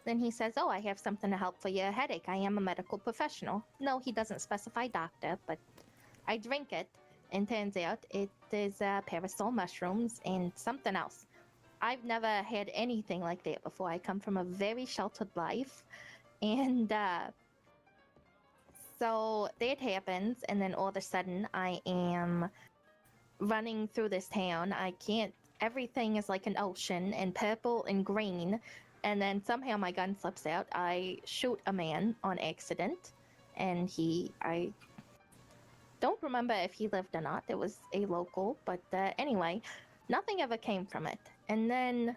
Speaker 2: Then he says, oh, I have something to help for your headache. I am a medical professional. No, he doesn't specify doctor, but I drink it, and turns out it is parasol mushrooms and something else. I've never had anything like that before. I come from a very sheltered life, and so that happens, and then all of a sudden I am running through this town. Everything is like an ocean and purple and green, and then somehow my gun slips out. I shoot a man on accident, and I don't remember if he lived or not. It was a local, but anyway, nothing ever came from it. And then,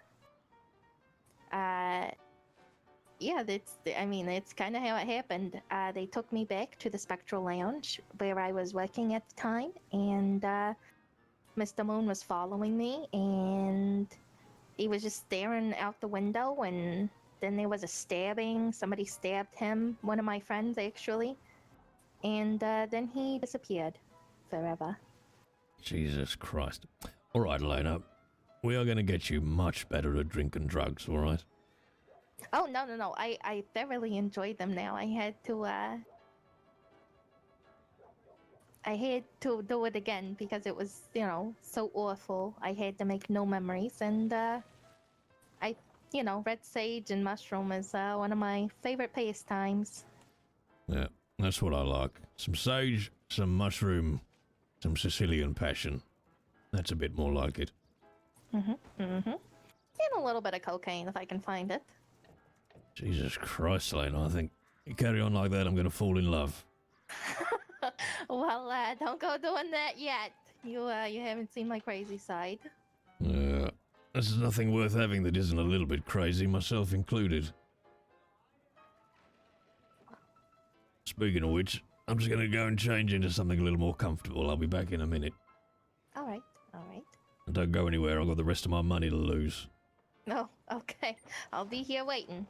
Speaker 2: yeah, it's kind of how it happened. They took me back to the Spectral Lounge where I was working at the time, and Mr. Moon was following me, and he was just staring out the window, and then there was a stabbing. Somebody stabbed him, one of my friends actually, and then he disappeared forever.
Speaker 1: Jesus Christ. Alright, Elena. We are gonna get you much better at drinking drugs, alright?
Speaker 2: Oh, no. I thoroughly enjoyed them now. I had to do it again because it was, so awful. I had to make no memories, and red sage and mushroom is one of my favorite pastimes.
Speaker 1: Yeah, that's what I like. Some sage, some mushroom, some Sicilian passion. That's a bit more like it.
Speaker 2: And a little bit of cocaine if I can find it.
Speaker 1: Jesus Christ, Elena, I think you carry on like that, I'm gonna fall in love.
Speaker 2: Well, don't go doing that yet. You haven't seen my crazy side.
Speaker 1: There's nothing worth having that isn't a little bit crazy, myself included. Speaking of which, I'm just gonna go and change into something a little more comfortable. I'll be back in a minute.
Speaker 2: All right.
Speaker 1: And don't go anywhere, I've got the rest of my money to lose.
Speaker 2: Oh, okay. I'll be here waiting.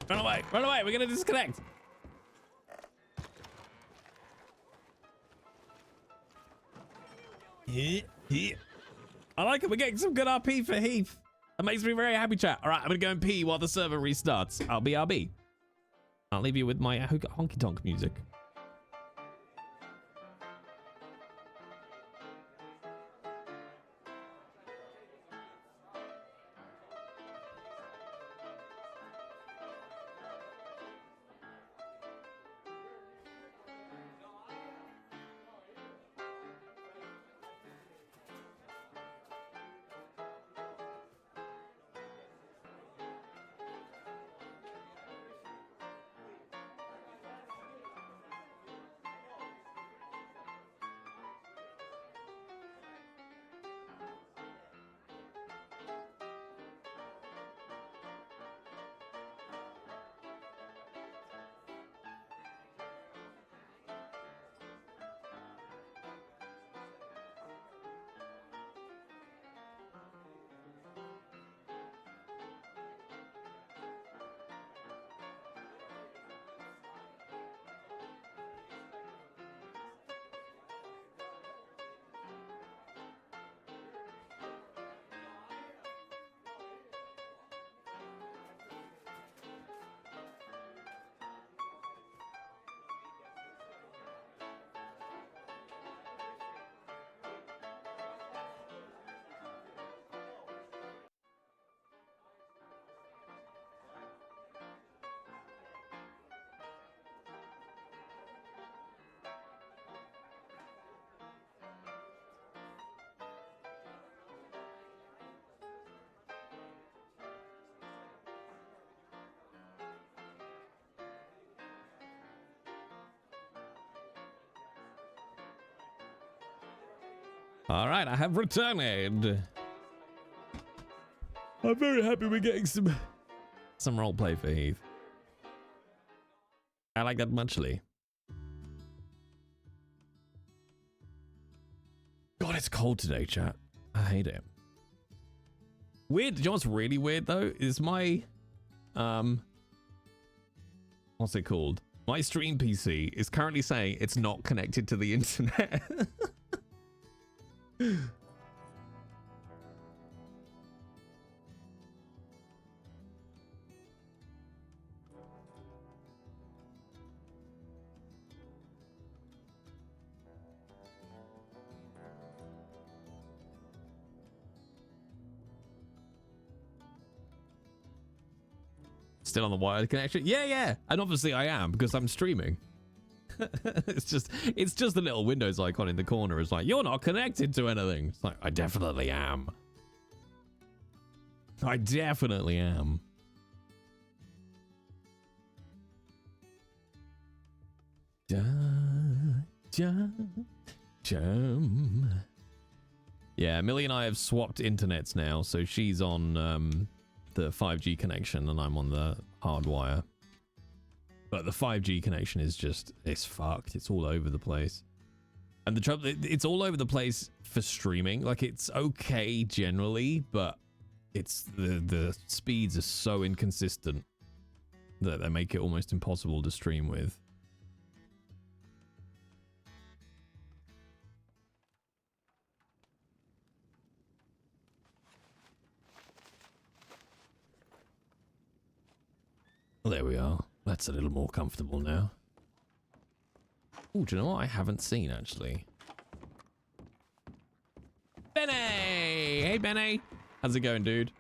Speaker 1: Run away, we're gonna disconnect! Yeah. I like it. We're getting some good RP for Heath. That makes me very happy, chat. All right, I'm going to go and pee while the server restarts. RB. I'll leave you with my honky tonk music. All right, I have returned. I'm very happy we're getting some roleplay for Heath. I like that muchly. God, it's cold today, chat. I hate it. Weird. You know what's really weird though is my what's it called? My stream PC is currently saying it's not connected to the internet. Still on the wired connection? Yeah. And obviously I am because I'm streaming. it's just the little Windows icon in the corner. It's like, you're not connected to anything. It's like, I definitely am. I definitely am. Yeah, Millie and I have swapped internets now, so she's on the 5G connection and I'm on the hard wire. But the 5G connection is just, it's fucked. It's all over the place. And the trouble, it's all over the place for streaming. Like, it's okay generally, but it's the speeds are so inconsistent that they make it almost impossible to stream with. Well, there we are. That's a little more comfortable now. Oh, do you know what I haven't seen, actually? Benny! Hey, Benny! How's it going, dude?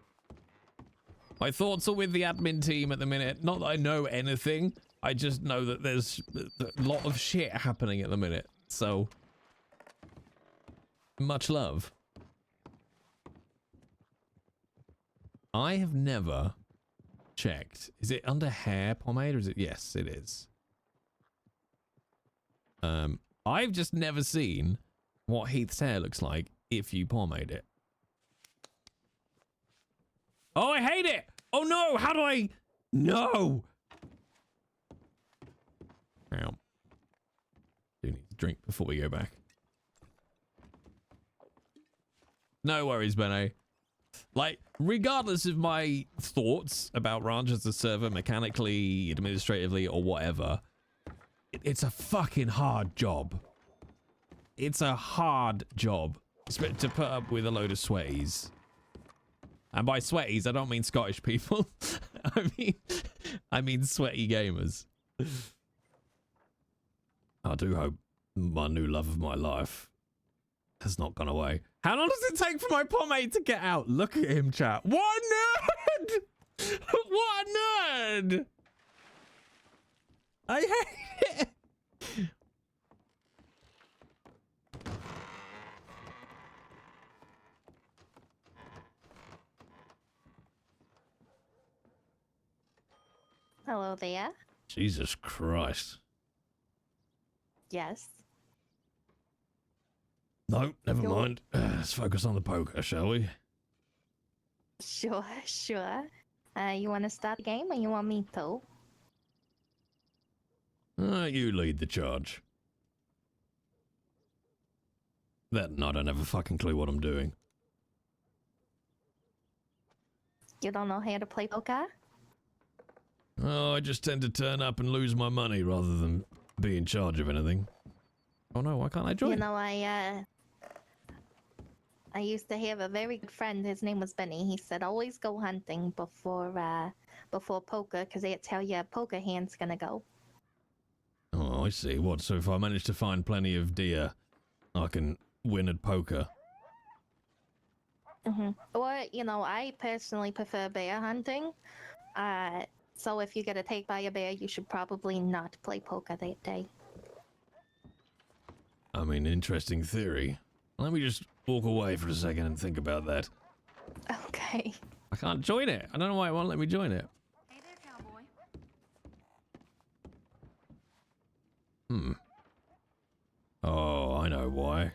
Speaker 1: My thoughts are with the admin team at the minute. Not that I know anything. I just know that there's a lot of shit happening at the minute. So, much love. I have never checked. Is it under hair pomade or is it? Yes, it is. I've just never seen what Heath's hair looks like if you pomade it. Oh, I hate it! Oh no, how do I? No! Ow. Do need to drink before we go back. No worries, Benny. Like, regardless of my thoughts about Ranch as a server, mechanically, administratively, or whatever, it's a fucking hard job. It's a hard job. Expect to put up with a load of sweaties. And by sweaties, I don't mean Scottish people. I mean sweaty gamers. I do hope my new love of my life has not gone away. How long does it take for my pomade to get out? Look at him, chat. What a nerd! What a nerd! I hate it.
Speaker 2: Hello there.
Speaker 1: Jesus Christ.
Speaker 2: Yes.
Speaker 1: No, never
Speaker 2: Yo.
Speaker 1: mind. Let's focus on the poker, shall we?
Speaker 2: Sure, sure. You want to start the game or you want me to?
Speaker 1: You lead the charge. That and I don't have a fucking clue what I'm doing.
Speaker 2: You don't know how to play poker?
Speaker 1: Oh, I just tend to turn up and lose my money rather than be in charge of anything. Oh no, why can't I join?
Speaker 2: You know, I used to have a very good friend. His name was Benny. He said always go hunting before poker, because that's how your poker hand's gonna go.
Speaker 1: Oh, I see. What, so if I manage to find plenty of deer, I can win at poker?
Speaker 2: Or, you know, I personally prefer bear hunting. So if you get attacked by a bear, you should probably not play poker that day.
Speaker 1: I mean, interesting theory. Let me just walk away for a second and think about that.
Speaker 2: Okay.
Speaker 1: I can't join it. I don't know why it won't let me join it.
Speaker 3: Hey there, cowboy.
Speaker 1: Oh, I know why.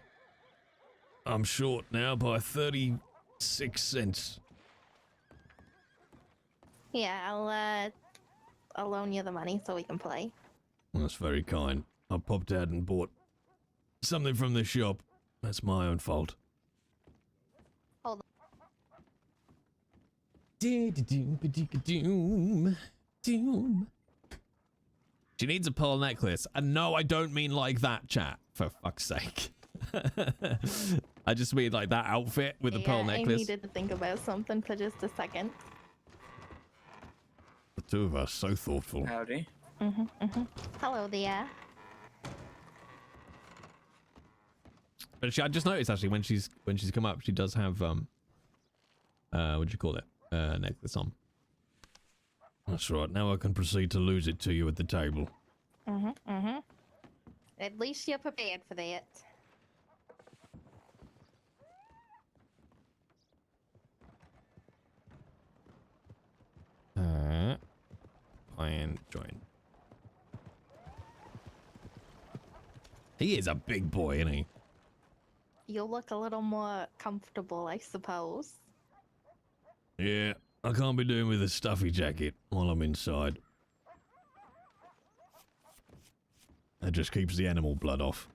Speaker 1: I'm short now by 36 cents.
Speaker 2: Yeah, I'll loan you the money so we can play.
Speaker 1: That's very kind. I popped out and bought something from the shop. That's my own fault.
Speaker 2: Hold on.
Speaker 1: Doom. She needs a pearl necklace. And no, I don't mean like that, chat. For fuck's sake. I just mean like that outfit with the pearl necklace.
Speaker 2: I needed to think about something for just a second.
Speaker 1: The two of us, so thoughtful.
Speaker 4: Howdy.
Speaker 2: Hello there.
Speaker 1: But I just noticed actually when she's come up, she does have what do you call it? Necklace on. That's right. Now I can proceed to lose it to you at the table.
Speaker 2: At least you're prepared for that.
Speaker 1: And join. He is a big boy, isn't he?
Speaker 2: You'll look a little more comfortable, I suppose.
Speaker 1: Yeah, I can't be doing with a stuffy jacket while I'm inside. That just keeps the animal blood off.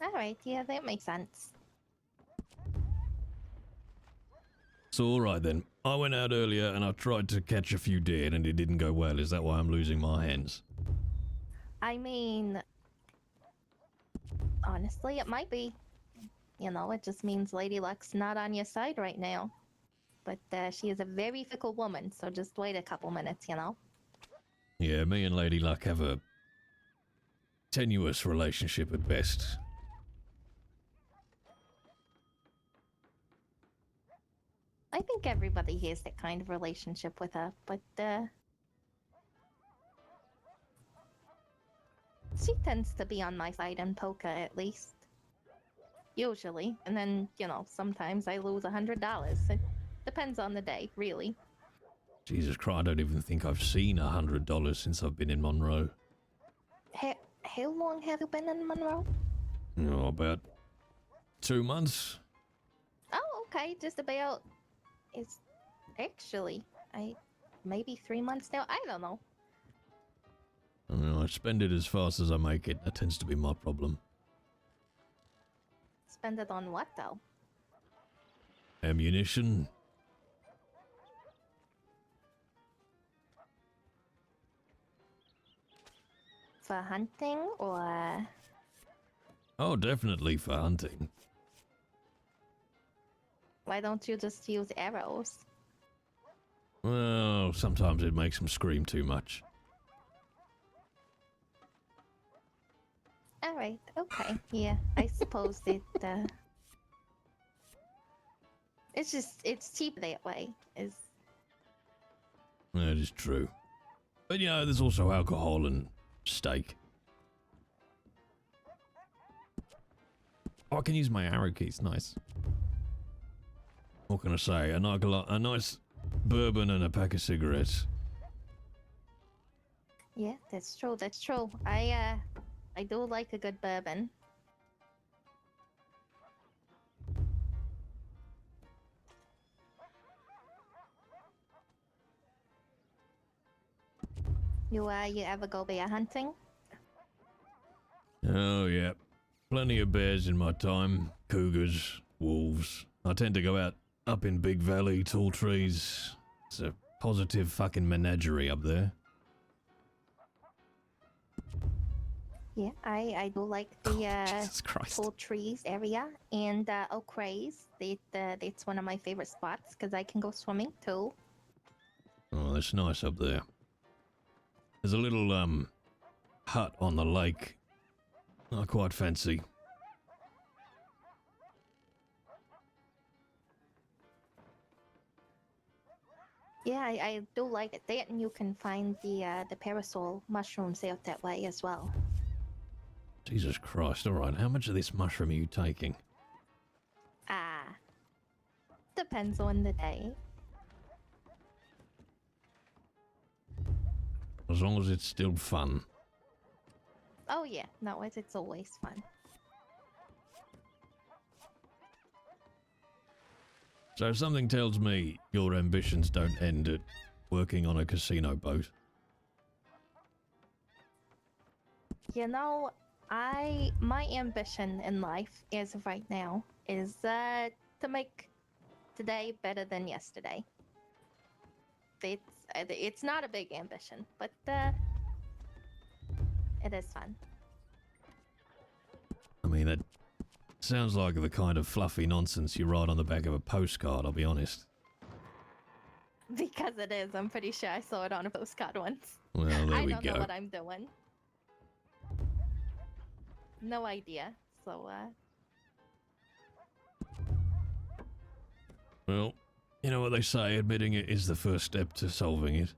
Speaker 2: Alright, yeah, that makes sense.
Speaker 1: So alright then. I went out earlier and I tried to catch a few deer and it didn't go well. Is that why I'm losing my hands?
Speaker 2: I mean, honestly, it might be. You know, it just means Lady Luck's not on your side right now. But she is a very fickle woman, so just wait a couple minutes, you know?
Speaker 1: Yeah, me and Lady Luck have a tenuous relationship at best.
Speaker 2: I think everybody has that kind of relationship with her, but she tends to be on my side in poker, at least. Usually. And then, you know, sometimes I lose $100. It depends on the day, really.
Speaker 1: Jesus Christ, I don't even think I've seen $100 since I've been in Monroe.
Speaker 2: How long have you been in Monroe?
Speaker 1: Oh, about 2 months.
Speaker 2: Oh, okay, just about. It's actually, maybe 3 months now. I don't know.
Speaker 1: I mean, I spend it as fast as I make it. That tends to be my problem.
Speaker 2: Spend it on what, though?
Speaker 1: Ammunition.
Speaker 2: For hunting or
Speaker 1: Oh, definitely for hunting.
Speaker 2: Why don't you just use arrows?
Speaker 1: Well, sometimes it makes them scream too much.
Speaker 2: Alright, okay. Yeah, I suppose it's cheap that way.
Speaker 1: That is true. But you know, there's also alcohol and steak. Oh, I can use my arrow keys. Nice. What can I say? A nice bourbon and a pack of cigarettes.
Speaker 2: Yeah, that's true, that's true. I do like a good bourbon. You ever go bear hunting?
Speaker 1: Oh, yeah. Plenty of bears in my time. Cougars, wolves. I tend to go out up in Big Valley, tall trees. It's a positive fucking menagerie up there.
Speaker 2: Yeah, I do like the
Speaker 1: Jesus Christ.
Speaker 2: tall trees area and Oak Rays. That's one of my favorite spots because I can go swimming too.
Speaker 1: Oh, that's nice up there. There's a little, hut on the lake. I quite fancy.
Speaker 2: Yeah, I do like it. That and you can find the parasol mushrooms out that way as well.
Speaker 1: Jesus Christ, alright, how much of this mushroom are you taking?
Speaker 2: Ah, depends on the day.
Speaker 1: As long as it's still fun.
Speaker 2: Oh yeah, no, it's always fun.
Speaker 1: So something tells me your ambitions don't end at working on a casino boat.
Speaker 2: You know, my ambition in life as of right now is to make today better than yesterday. It's not a big ambition, but it is fun.
Speaker 1: I mean, that sounds like the kind of fluffy nonsense you write on the back of a postcard, I'll be honest.
Speaker 2: Because it is. I'm pretty sure I saw it on a postcard once.
Speaker 1: Well, there we
Speaker 2: I don't know
Speaker 1: go.
Speaker 2: what I'm doing. No idea. So,
Speaker 1: Well, you know what they say, admitting it is the first step to solving it.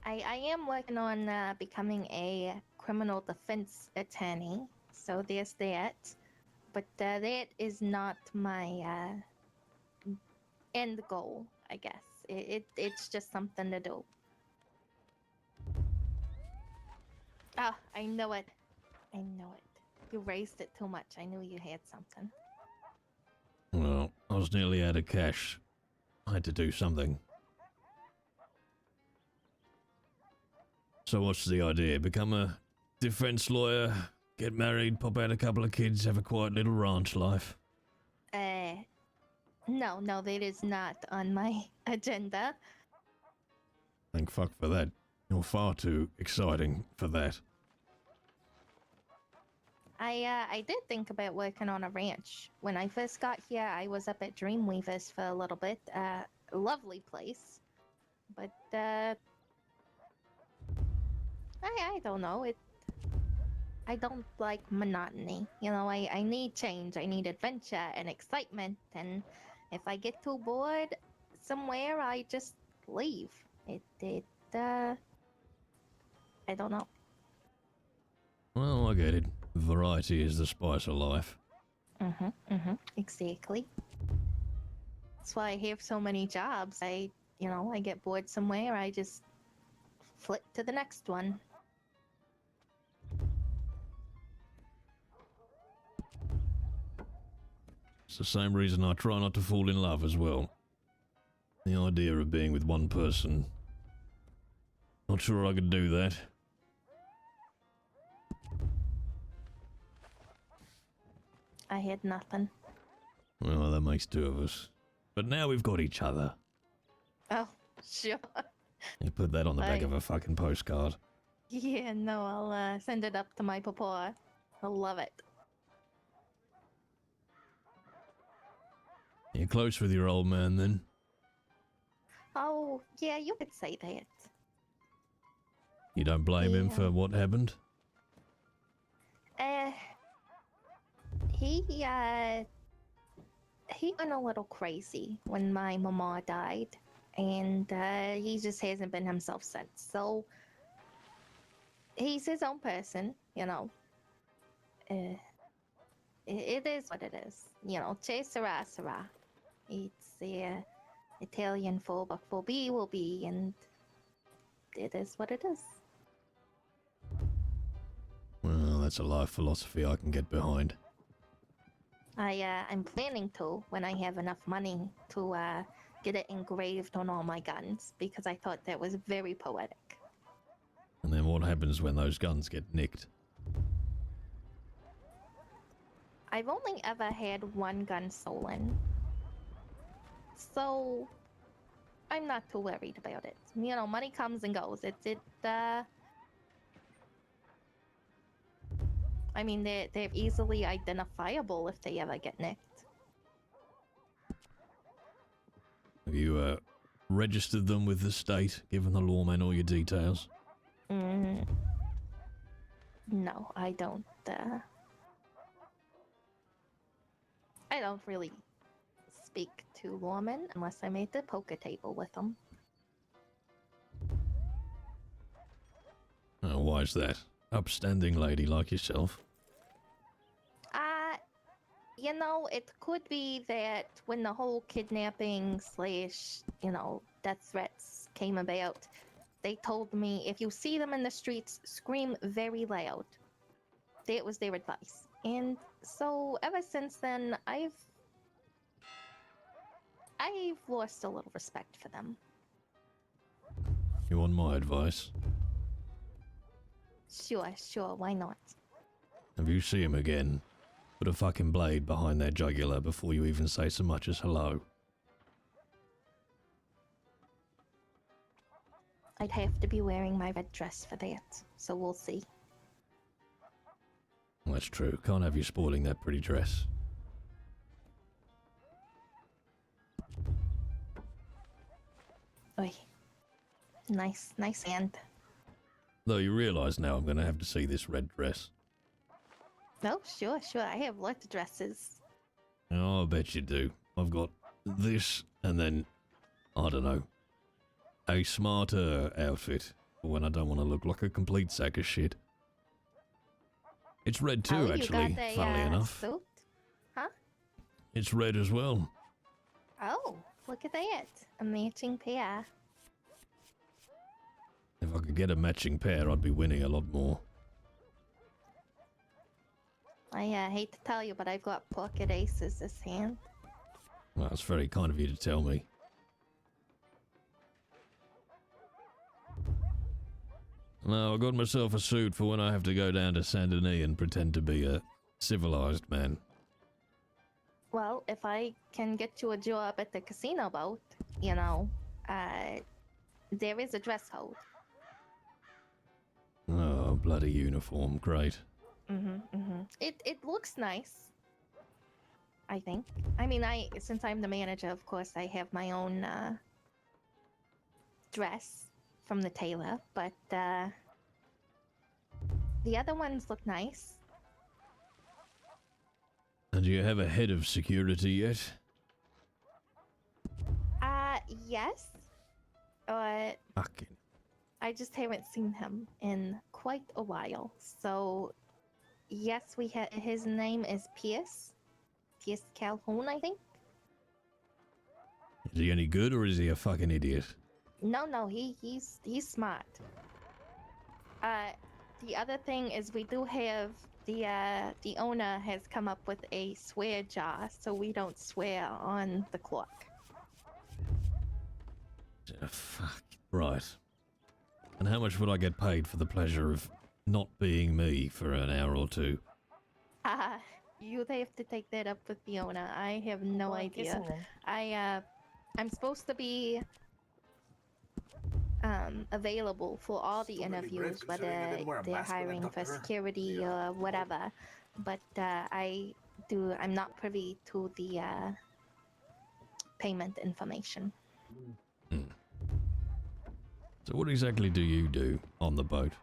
Speaker 2: I am working on becoming a criminal defense attorney. So there's that. But that is not my end goal, I guess. It's just something to do. Ah, I know it. I know it. You raised it too much. I knew you had something.
Speaker 1: Well, I was nearly out of cash. I had to do something. So what's the idea? Become a defense lawyer, get married, pop out a couple of kids, have a quiet little ranch life?
Speaker 2: No, that is not on my agenda.
Speaker 1: Thank fuck for that. You're far too exciting for that.
Speaker 2: I did think about working on a ranch. When I first got here, I was up at Dreamweavers for a little bit. A lovely place. But, I don't know. I don't like monotony. You know, I need change. I need adventure and excitement. And if I get too bored somewhere, I just leave. I don't know.
Speaker 1: Well, I get it. Variety is the spice of life.
Speaker 2: Exactly. That's why I have so many jobs. I get bored somewhere, I just flip to the next one.
Speaker 1: It's the same reason I try not to fall in love as well. The idea of being with one person. Not sure I could do that.
Speaker 2: I had nothing.
Speaker 1: Well, that makes two of us. But now we've got each other.
Speaker 2: Oh, sure.
Speaker 1: You put that on the back of a fucking postcard.
Speaker 2: Yeah, no, I'll send it up to my papa. He'll love it.
Speaker 1: You're close with your old man then?
Speaker 2: Oh, yeah, you could say that.
Speaker 1: You don't blame him for what happened?
Speaker 2: He went a little crazy when my mama died, and he just hasn't been himself since. So he's his own person, you know. It is what it is, you know. Che sera sera. It's Italian for what will be, and it is what it is.
Speaker 1: Well, that's a life philosophy I can get behind.
Speaker 2: I'm planning to when I have enough money to get it engraved on all my guns because I thought that was very poetic.
Speaker 1: And then what happens when those guns get nicked?
Speaker 2: I've only ever had one gun stolen, so I'm not too worried about it. You know, money comes and goes. I mean, they're easily identifiable if they ever get nicked.
Speaker 1: Have you registered them with the state, given the lawman all your details?
Speaker 2: No, I don't. I don't really speak to lawmen unless I'm at the poker table with them.
Speaker 1: Oh, why is that? Upstanding lady like yourself.
Speaker 2: You know, it could be that when the whole kidnapping / death threats came about, they told me if you see them in the streets, scream very loud. That was their advice. And so ever since then, I've lost a little respect for them.
Speaker 1: You want my advice?
Speaker 2: Sure, why not?
Speaker 1: If you see him again, put a fucking blade behind their jugular before you even say so much as hello.
Speaker 2: I'd have to be wearing my red dress for that, so we'll see.
Speaker 1: That's true. Can't have you spoiling that pretty dress.
Speaker 2: Oi. Nice hand.
Speaker 1: Though you realise now I'm going to have to see this red dress.
Speaker 2: Oh, sure. I have lots of dresses.
Speaker 1: Oh, I bet you do. I've got this, and then, I don't know, a smarter outfit for when I don't want to look like a complete sack of shit. It's red too, actually, funnily enough.
Speaker 2: Suit? Huh?
Speaker 1: It's red as well.
Speaker 2: Oh, look at that. A matching pair.
Speaker 1: If I could get a matching pair, I'd be winning a lot more.
Speaker 2: I hate to tell you, but I've got pocket aces this hand.
Speaker 1: Well, it's very kind of you to tell me. No, I got myself a suit for when I have to go down to Saint Denis and pretend to be a civilized man.
Speaker 2: Well, if I can get you a job at the casino boat, you know, there is a dress code.
Speaker 1: Oh, bloody uniform, great.
Speaker 2: It looks nice, I think. I mean, since I'm the manager, of course, I have my own dress from the tailor, but the other ones look nice.
Speaker 1: And do you have a head of security yet?
Speaker 2: Yes.
Speaker 1: Fucking.
Speaker 2: I just haven't seen him in quite a while. So, yes, his name is Pierce Calhoun, I think.
Speaker 1: Is he any good or is he a fucking idiot?
Speaker 2: No, he's smart. The other thing is we do have the owner has come up with a swear jar, so we don't swear on the clock.
Speaker 1: Fuck. Right. And how much would I get paid for the pleasure of not being me for an hour or two?
Speaker 2: You'd have to take that up with the owner. I have no idea. I'm supposed to be available for all the
Speaker 3: Still really brave
Speaker 2: interviews,
Speaker 3: considering you
Speaker 2: whether
Speaker 3: didn't wear a
Speaker 2: they're
Speaker 3: mask when I
Speaker 2: hiring
Speaker 3: talked
Speaker 2: for
Speaker 3: to her.
Speaker 2: security or whatever. But I'm not privy to the payment information.
Speaker 1: Hmm. So what exactly do you do on the boat?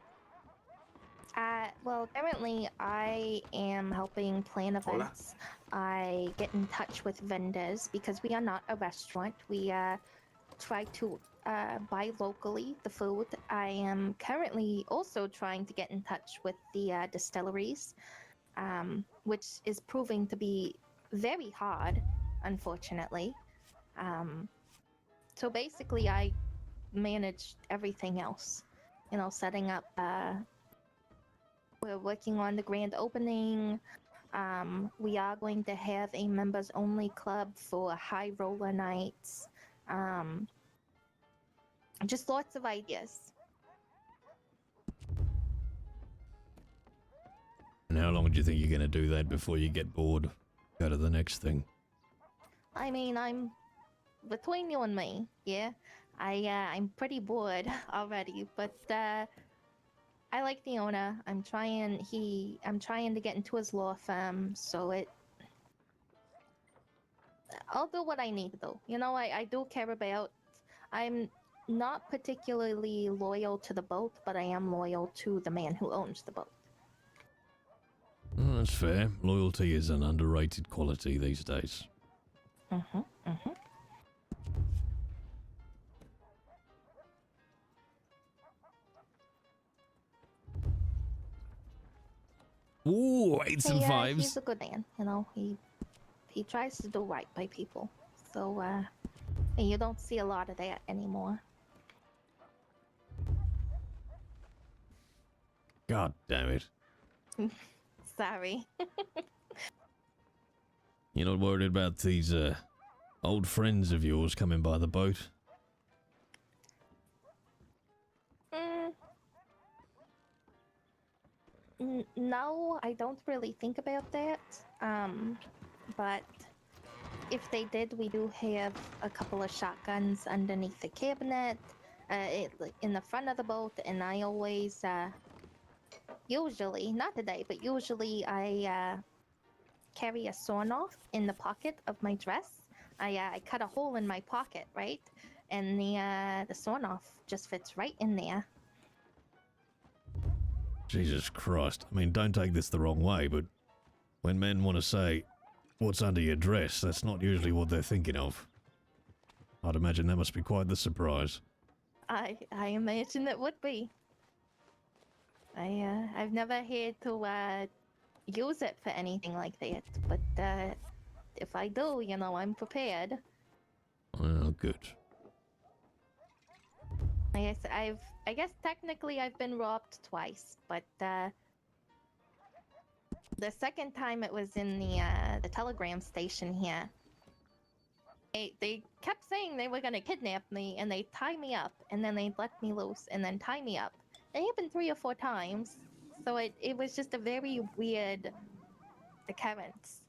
Speaker 2: Well, currently I am helping plan events. I get in touch with vendors because we are not a restaurant. We try to buy locally the food. I am currently also trying to get in touch with the distilleries, which is proving to be very hard, unfortunately. So basically, I manage everything else. You know, setting up. We're working on the grand opening. We are going to have a members only club for high roller nights. Just lots of ideas.
Speaker 1: And how long do you think you're going to do that before you get bored? Go to the next thing.
Speaker 2: I mean, I'm between you and me, yeah. I'm pretty bored already, but I like the owner. I'm trying to get into his law firm, so I'll do what I need to do. You know, I do care about. I'm not particularly loyal to the boat, but I am loyal to the man who owns the boat.
Speaker 1: Oh, that's fair. Loyalty is an underrated quality these days. Ooh, eights and fives.
Speaker 2: He's a good man. You know, he tries to do right by people. So and you don't see a lot of that anymore.
Speaker 1: God damn it.
Speaker 2: Sorry.
Speaker 1: You're not worried about these old friends of yours coming by the boat?
Speaker 2: No, I don't really think about that. But if they did, we do have a couple of shotguns underneath the cabinet, in the front of the boat, and I always, usually, not today, but usually I carry a sawn off in the pocket of my dress. I cut a hole in my pocket, right? And the sawn off just fits right in there.
Speaker 1: Jesus Christ. I mean, don't take this the wrong way, but when men want to say, what's under your dress, that's not usually what they're thinking of. I'd imagine that must be quite the surprise.
Speaker 2: I imagine it would be. I've never had to use it for anything like that, but if I do, you know, I'm prepared.
Speaker 1: Well, good.
Speaker 2: I guess technically I've been robbed twice, but the second time it was in the telegram station here. They kept saying they were gonna kidnap me, and they tie me up, and then they let me loose, and then tie me up. It happened 3 or 4 times, so it was just a very weird occurrence.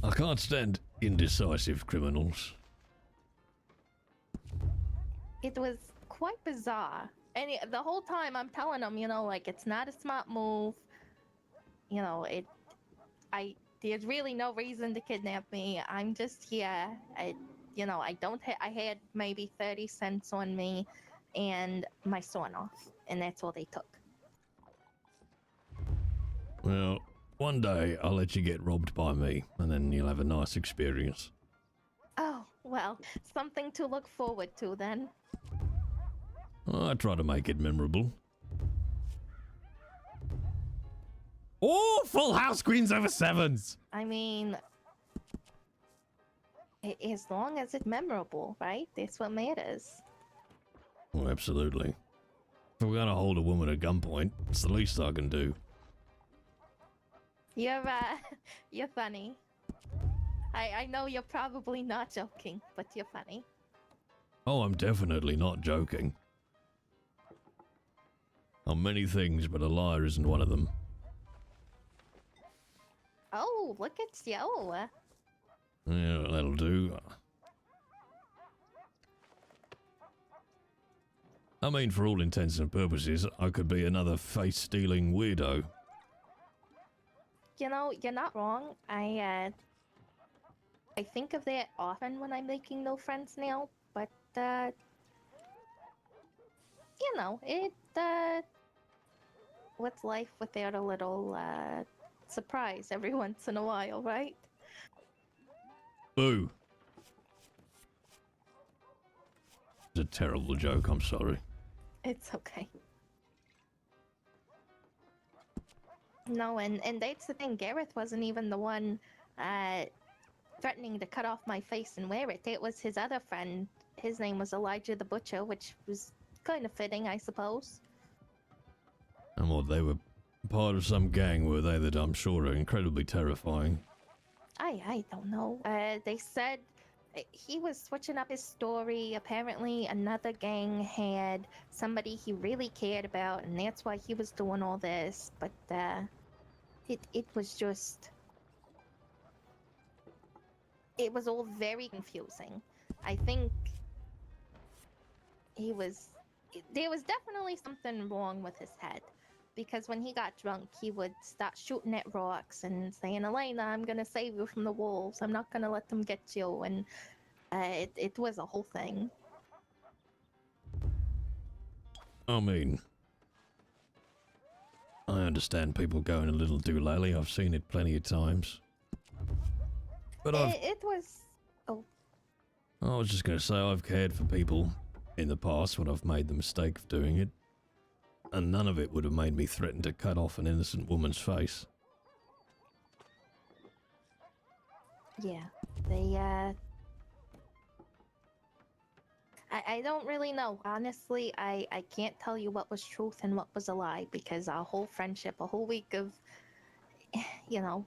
Speaker 1: I can't stand indecisive criminals.
Speaker 2: It was quite bizarre. And the whole time I'm telling them, you know, like, it's not a smart move. You know, there's really no reason to kidnap me. I'm just here. I had maybe 30 cents on me and my sawn off, and that's all they took.
Speaker 1: Well, one day I'll let you get robbed by me, and then you'll have a nice experience.
Speaker 2: Oh, well, something to look forward to then.
Speaker 1: I try to make it memorable. Oh, full house, queens over sevens!
Speaker 2: I mean, as long as it's memorable, right? That's what matters.
Speaker 1: Oh, absolutely. If we're gonna hold a woman at gunpoint, it's the least I can do.
Speaker 2: You're funny. I know you're probably not joking, but you're funny.
Speaker 1: Oh, I'm definitely not joking. I'm many things, but a liar isn't one of them.
Speaker 2: Oh, look at you.
Speaker 1: Yeah, that'll do. I mean, for all intents and purposes, I could be another face-stealing weirdo.
Speaker 2: You know, you're not wrong. I think of that often when I'm making no friends now, but you know, what's life without a little surprise every once in a while, right?
Speaker 1: Boo. It's a terrible joke, I'm sorry.
Speaker 2: It's okay. No, and that's the thing. Gareth wasn't even the one threatening to cut off my face and wear it. It was his other friend. His name was Elijah the Butcher, which was kind of fitting, I suppose.
Speaker 1: And what, they were part of some gang, were they, that I'm sure are incredibly terrifying?
Speaker 2: I don't know. They said he was switching up his story. Apparently, another gang had somebody he really cared about, and that's why he was doing all this. But it was just, it was all very confusing. I think there was definitely something wrong with his head. Because when he got drunk, he would start shooting at rocks and saying, Elena, I'm going to save you from the wolves. I'm not going to let them get you. And it was a whole thing.
Speaker 1: I mean, I understand people going a little doolally. I've seen it plenty of times. But
Speaker 2: it was... Oh.
Speaker 1: I was just going to say, I've cared for people in the past when I've made the mistake of doing it. And none of it would have made me threaten to cut off an innocent woman's face.
Speaker 2: Yeah, they, I don't really know. Honestly, I can't tell you what was truth and what was a lie, because our whole friendship, a whole week of, you know,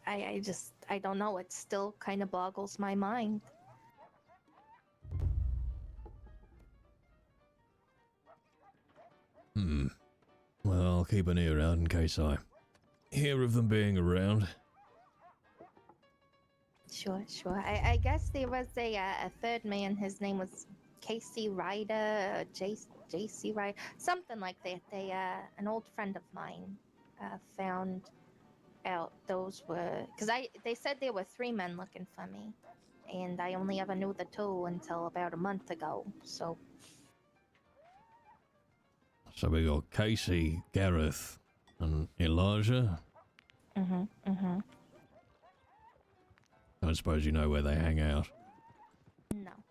Speaker 2: I don't know. It still kind of boggles my mind.
Speaker 1: Well, I'll keep an ear out in case I hear of them being around.
Speaker 2: Sure. I guess there was a third man. His name was Casey Ryder, J.C. Ryder, something like that. An old friend of mine found out those were... Because they said there were 3 men looking for me. And I only ever knew the 2 until about a month ago, so...
Speaker 1: So we got Casey, Gareth, and Elijah.
Speaker 2: Mm-hmm.
Speaker 1: I don't suppose you know where they hang out.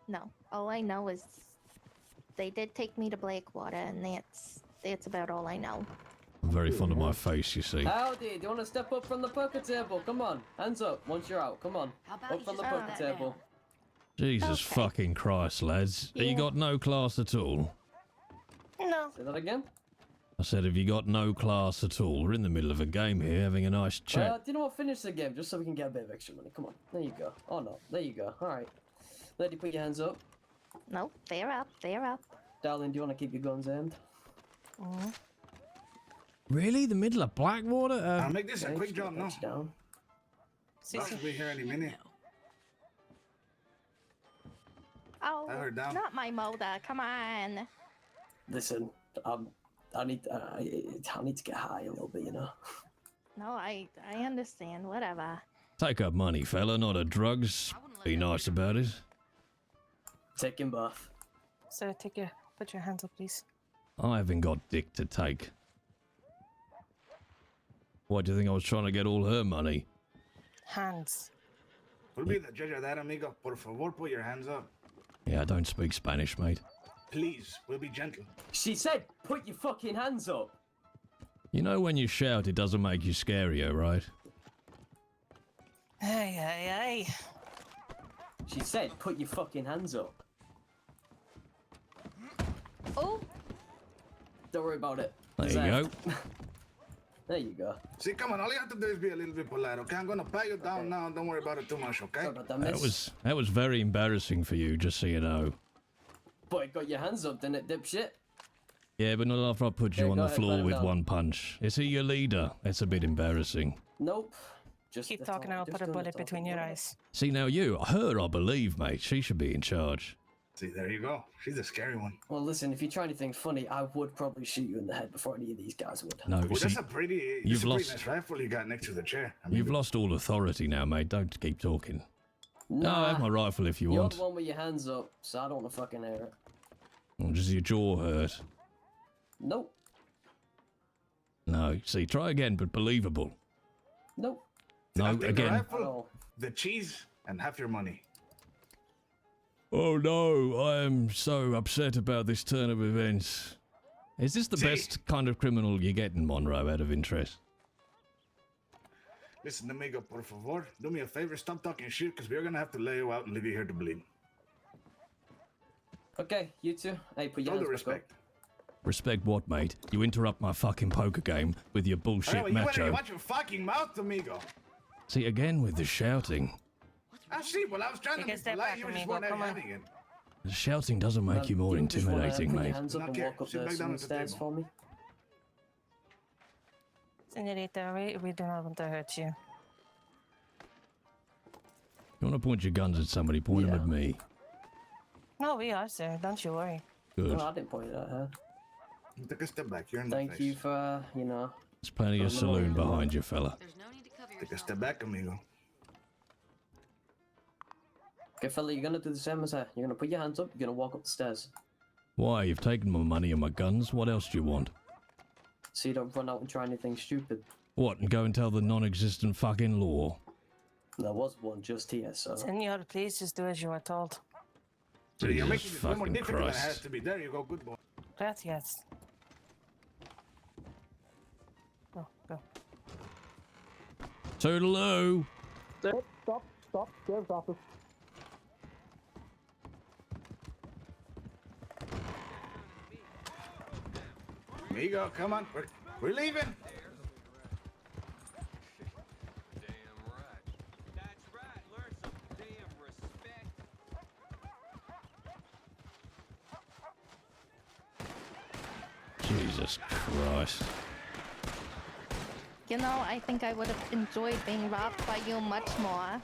Speaker 2: No. All I know is they did take me to Blackwater, and that's about all I know.
Speaker 1: I'm very fond of my face, you see.
Speaker 3: Howdy, do you want to step up from the poker table? Come on, hands up once you're out. Come on, up from the poker table.
Speaker 1: Jesus
Speaker 2: Okay.
Speaker 1: fucking Christ, lads.
Speaker 2: Yeah.
Speaker 1: You got no class at all?
Speaker 2: No.
Speaker 3: Say that again?
Speaker 1: I said, have you got no class at all? We're in the middle of a game here, having a nice chat.
Speaker 3: Do you know what? Finish the game just so we can get a bit of extra money. Come on, there you go. Oh no, there you go. All right, lady, put your hands up.
Speaker 2: No, they're up.
Speaker 3: Darling, do you want to keep your guns aimed?
Speaker 2: Mm.
Speaker 1: Really? The middle of Blackwater?
Speaker 4: I'll make this a quick job now.
Speaker 3: Down.
Speaker 4: I should be here any minute.
Speaker 2: Oh,
Speaker 4: I heard down.
Speaker 2: not my motor. Come on.
Speaker 3: Listen, I need to get high a little bit, you know.
Speaker 2: No, I understand. Whatever.
Speaker 1: Take up money, fella, not a drugs. Be nice about it.
Speaker 3: Taking bath.
Speaker 5: Sir, put your hands up, please.
Speaker 1: I haven't got dick to take. Why do you think I was trying to get all her money?
Speaker 5: Hands.
Speaker 4: We'll be the judge of that, amigo. Por favor, put your hands up.
Speaker 1: Yeah, I don't speak Spanish, mate.
Speaker 4: Please, we'll be gentle.
Speaker 3: She said, put your fucking hands up.
Speaker 1: You know when you shout, it doesn't make you scarier, right?
Speaker 5: Hey.
Speaker 3: She said, put your fucking hands up.
Speaker 2: Oh,
Speaker 3: Don't worry about it.
Speaker 1: There you
Speaker 3: Deserved.
Speaker 1: go.
Speaker 3: There you go.
Speaker 4: See, come on, all you have to do is be a little bit polite, okay? I'm gonna pat you down now. Don't worry about it too much, okay?
Speaker 3: Sorry about that, miss.
Speaker 1: That was very embarrassing for you, just so you know.
Speaker 3: But it got your hands up, didn't it, dipshit?
Speaker 1: Yeah, but not after I put you
Speaker 3: Okay,
Speaker 1: on
Speaker 3: go
Speaker 1: the
Speaker 3: ahead,
Speaker 1: floor
Speaker 3: let him
Speaker 1: with
Speaker 3: know.
Speaker 1: one punch. Is he your leader? That's a bit embarrassing.
Speaker 3: Nope. Just
Speaker 5: Keep
Speaker 3: the
Speaker 5: talking,
Speaker 3: talk.
Speaker 5: I'll
Speaker 3: Just
Speaker 5: put a
Speaker 3: doing the
Speaker 5: bullet between
Speaker 3: talking.
Speaker 5: your eyes.
Speaker 1: See, now her I believe, mate. She should be in charge.
Speaker 4: See, there you go. She's a scary one.
Speaker 3: Well, listen, if you try anything funny, I would probably shoot you in the head before any of these guys would.
Speaker 1: No,
Speaker 4: Well,
Speaker 1: see,
Speaker 4: that's a pretty,
Speaker 1: you've
Speaker 4: that's a pretty
Speaker 1: lost-
Speaker 4: nice rifle you got next to the chair. I mean,
Speaker 1: you've lost all authority now, mate. Don't keep talking. No, I have my rifle if you
Speaker 3: You're
Speaker 1: want.
Speaker 3: the one with your hands up, so I don't want to fucking hear it.
Speaker 1: Or does your jaw hurt?
Speaker 3: Nope.
Speaker 1: No, see, try again, but believable.
Speaker 3: Nope.
Speaker 1: No,
Speaker 4: I'll take the
Speaker 1: again.
Speaker 4: rifle, the cheese, and half your money.
Speaker 1: Oh no, I am so upset about this turn of events. Is this the
Speaker 4: See?
Speaker 1: best kind of criminal you get in Monroe out of interest?
Speaker 4: Listen, amigo, por favor, do me a favor, stop talking shit, because we're gonna have to lay you out and leave you here to bleed.
Speaker 3: Okay, you two. Hey, put your
Speaker 4: All the
Speaker 3: hands back up.
Speaker 4: respect.
Speaker 1: Respect what, mate? You interrupt my fucking poker game with your
Speaker 4: Hey,
Speaker 1: bullshit
Speaker 4: well, you better
Speaker 1: macho.
Speaker 4: watch your fucking mouth, amigo.
Speaker 1: See, again with the shouting.
Speaker 4: I see, well, I was trying to
Speaker 5: Take a
Speaker 4: be
Speaker 5: step
Speaker 4: polite,
Speaker 5: back,
Speaker 4: you just
Speaker 5: amigo,
Speaker 4: weren't
Speaker 5: come on.
Speaker 4: having it.
Speaker 1: The shouting doesn't make you more
Speaker 3: just wanna
Speaker 1: intimidating,
Speaker 3: put
Speaker 1: mate.
Speaker 3: your hands up
Speaker 4: Not
Speaker 3: and
Speaker 4: care.
Speaker 3: walk up
Speaker 4: Sit
Speaker 3: the
Speaker 4: back down at the
Speaker 3: stairs
Speaker 4: table.
Speaker 3: for me.
Speaker 5: Senorita, we do not want to hurt you.
Speaker 1: You want to point your guns at somebody, point them
Speaker 3: Yeah.
Speaker 1: at me.
Speaker 5: No, we are, sir. Don't you worry.
Speaker 1: Good.
Speaker 3: No, I didn't point it at her.
Speaker 4: Take a step back, you're in the
Speaker 3: Thank
Speaker 4: face.
Speaker 3: you for,
Speaker 1: There's plenty of saloon behind you, fella.
Speaker 6: There's no need to cover
Speaker 4: Take a
Speaker 6: yourself.
Speaker 4: step back, amigo.
Speaker 3: Okay, fella, you're gonna do the same as her. You're gonna put your hands up, you're gonna walk up the stairs.
Speaker 1: Why? You've taken my money and my guns. What else do you want?
Speaker 3: So you don't run out and try anything stupid.
Speaker 1: What, and go and tell the non-existent fucking law?
Speaker 3: There was one just here, so...
Speaker 5: Senor, please just do as you are told.
Speaker 4: So you're
Speaker 1: Jesus
Speaker 4: making it way more
Speaker 1: fucking
Speaker 4: difficult than it has
Speaker 1: Christ.
Speaker 4: to be. There you go, good boy.
Speaker 5: Gracias. Go, go.
Speaker 1: Toodaloo!
Speaker 7: Stop, sheriff's office.
Speaker 4: Amigo, come on, we're leaving.
Speaker 1: Jesus Christ.
Speaker 2: You know, I think I would have enjoyed being robbed by you much more.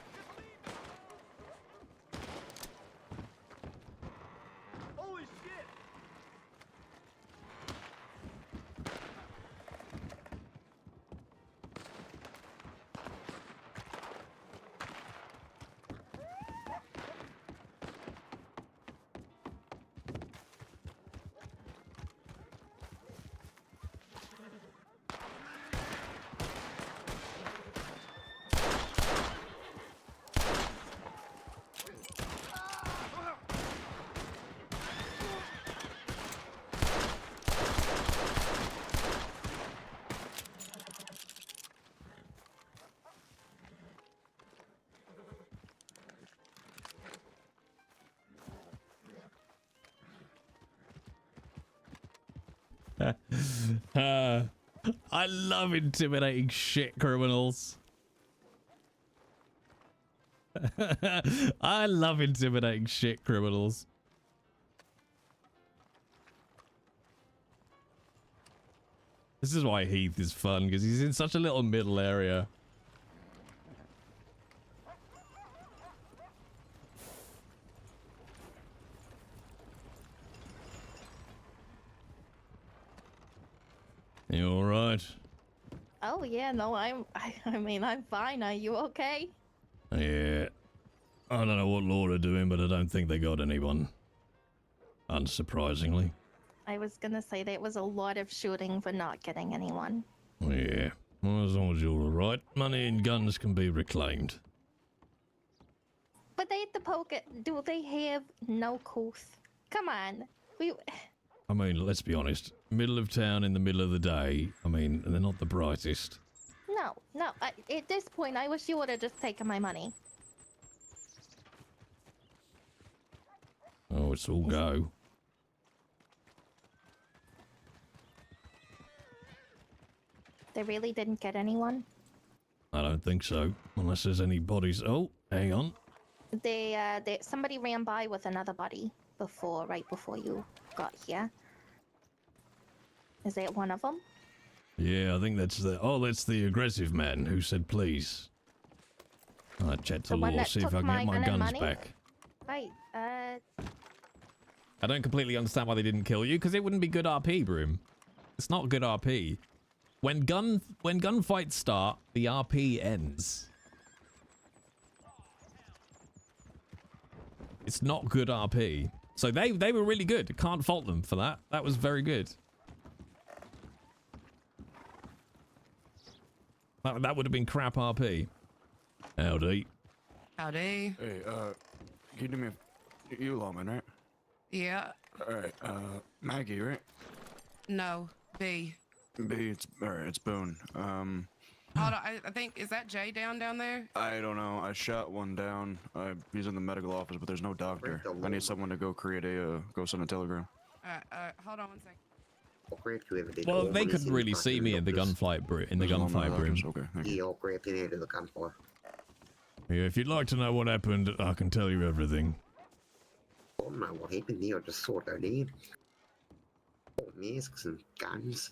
Speaker 1: I love intimidating shit criminals. I love intimidating shit criminals. This is why Heath is fun, because he's in such a little middle area. You alright?
Speaker 2: Oh yeah, no, I mean, I'm fine. Are you okay?
Speaker 1: Yeah. I don't know what law are doing, but I don't think they got anyone. Unsurprisingly.
Speaker 2: I was gonna say there was a lot of shooting for not getting anyone.
Speaker 1: Yeah. Well, as long as you're alright, money and guns can be reclaimed.
Speaker 2: But they at the poker, do they have no couth? Come on, we.
Speaker 1: I mean, let's be honest. Middle of town in the middle of the day. I mean, they're not the brightest.
Speaker 2: No. At this point, I wish you would have just taken my money.
Speaker 1: Oh, it's all go.
Speaker 2: They really didn't get anyone.
Speaker 1: I don't think so. Unless there's any bodies. Oh, hang on.
Speaker 2: Somebody ran by with another body right before you got here. Is that one of them?
Speaker 1: Yeah, I think that's that's the aggressive man who said please. I'll check the
Speaker 2: The one
Speaker 1: law,
Speaker 2: that
Speaker 1: see if
Speaker 2: took
Speaker 1: I can
Speaker 2: my
Speaker 1: get my
Speaker 2: gun and
Speaker 1: guns
Speaker 2: money?
Speaker 1: back.
Speaker 2: Right.
Speaker 1: I don't completely understand why they didn't kill you, because it wouldn't be good RP, Broom. It's not good RP. When gunfights start, the RP ends. It's not good RP. So they were really good. Can't fault them for that. That was very good. That would have been crap RP. Howdy.
Speaker 6: Howdy.
Speaker 8: Hey, can you do me a... You lawman, right?
Speaker 6: Yeah.
Speaker 8: Alright, Maggie, right?
Speaker 6: No. B.
Speaker 8: B, it's... Alright, it's Boone.
Speaker 6: Hold on, I think, is that Jay down there?
Speaker 8: I don't know. I shot one down. He's in the medical office, but there's no doctor. I need someone to go create a... go send a telegram.
Speaker 6: Hold on one second.
Speaker 1: Well, they couldn't really see me in the gunfight, Broom.
Speaker 8: Okay, thank you.
Speaker 1: Yeah, if you'd like to know what happened, I can tell you everything.
Speaker 9: I don't know what happened there, I just saw their name. Masks and guns.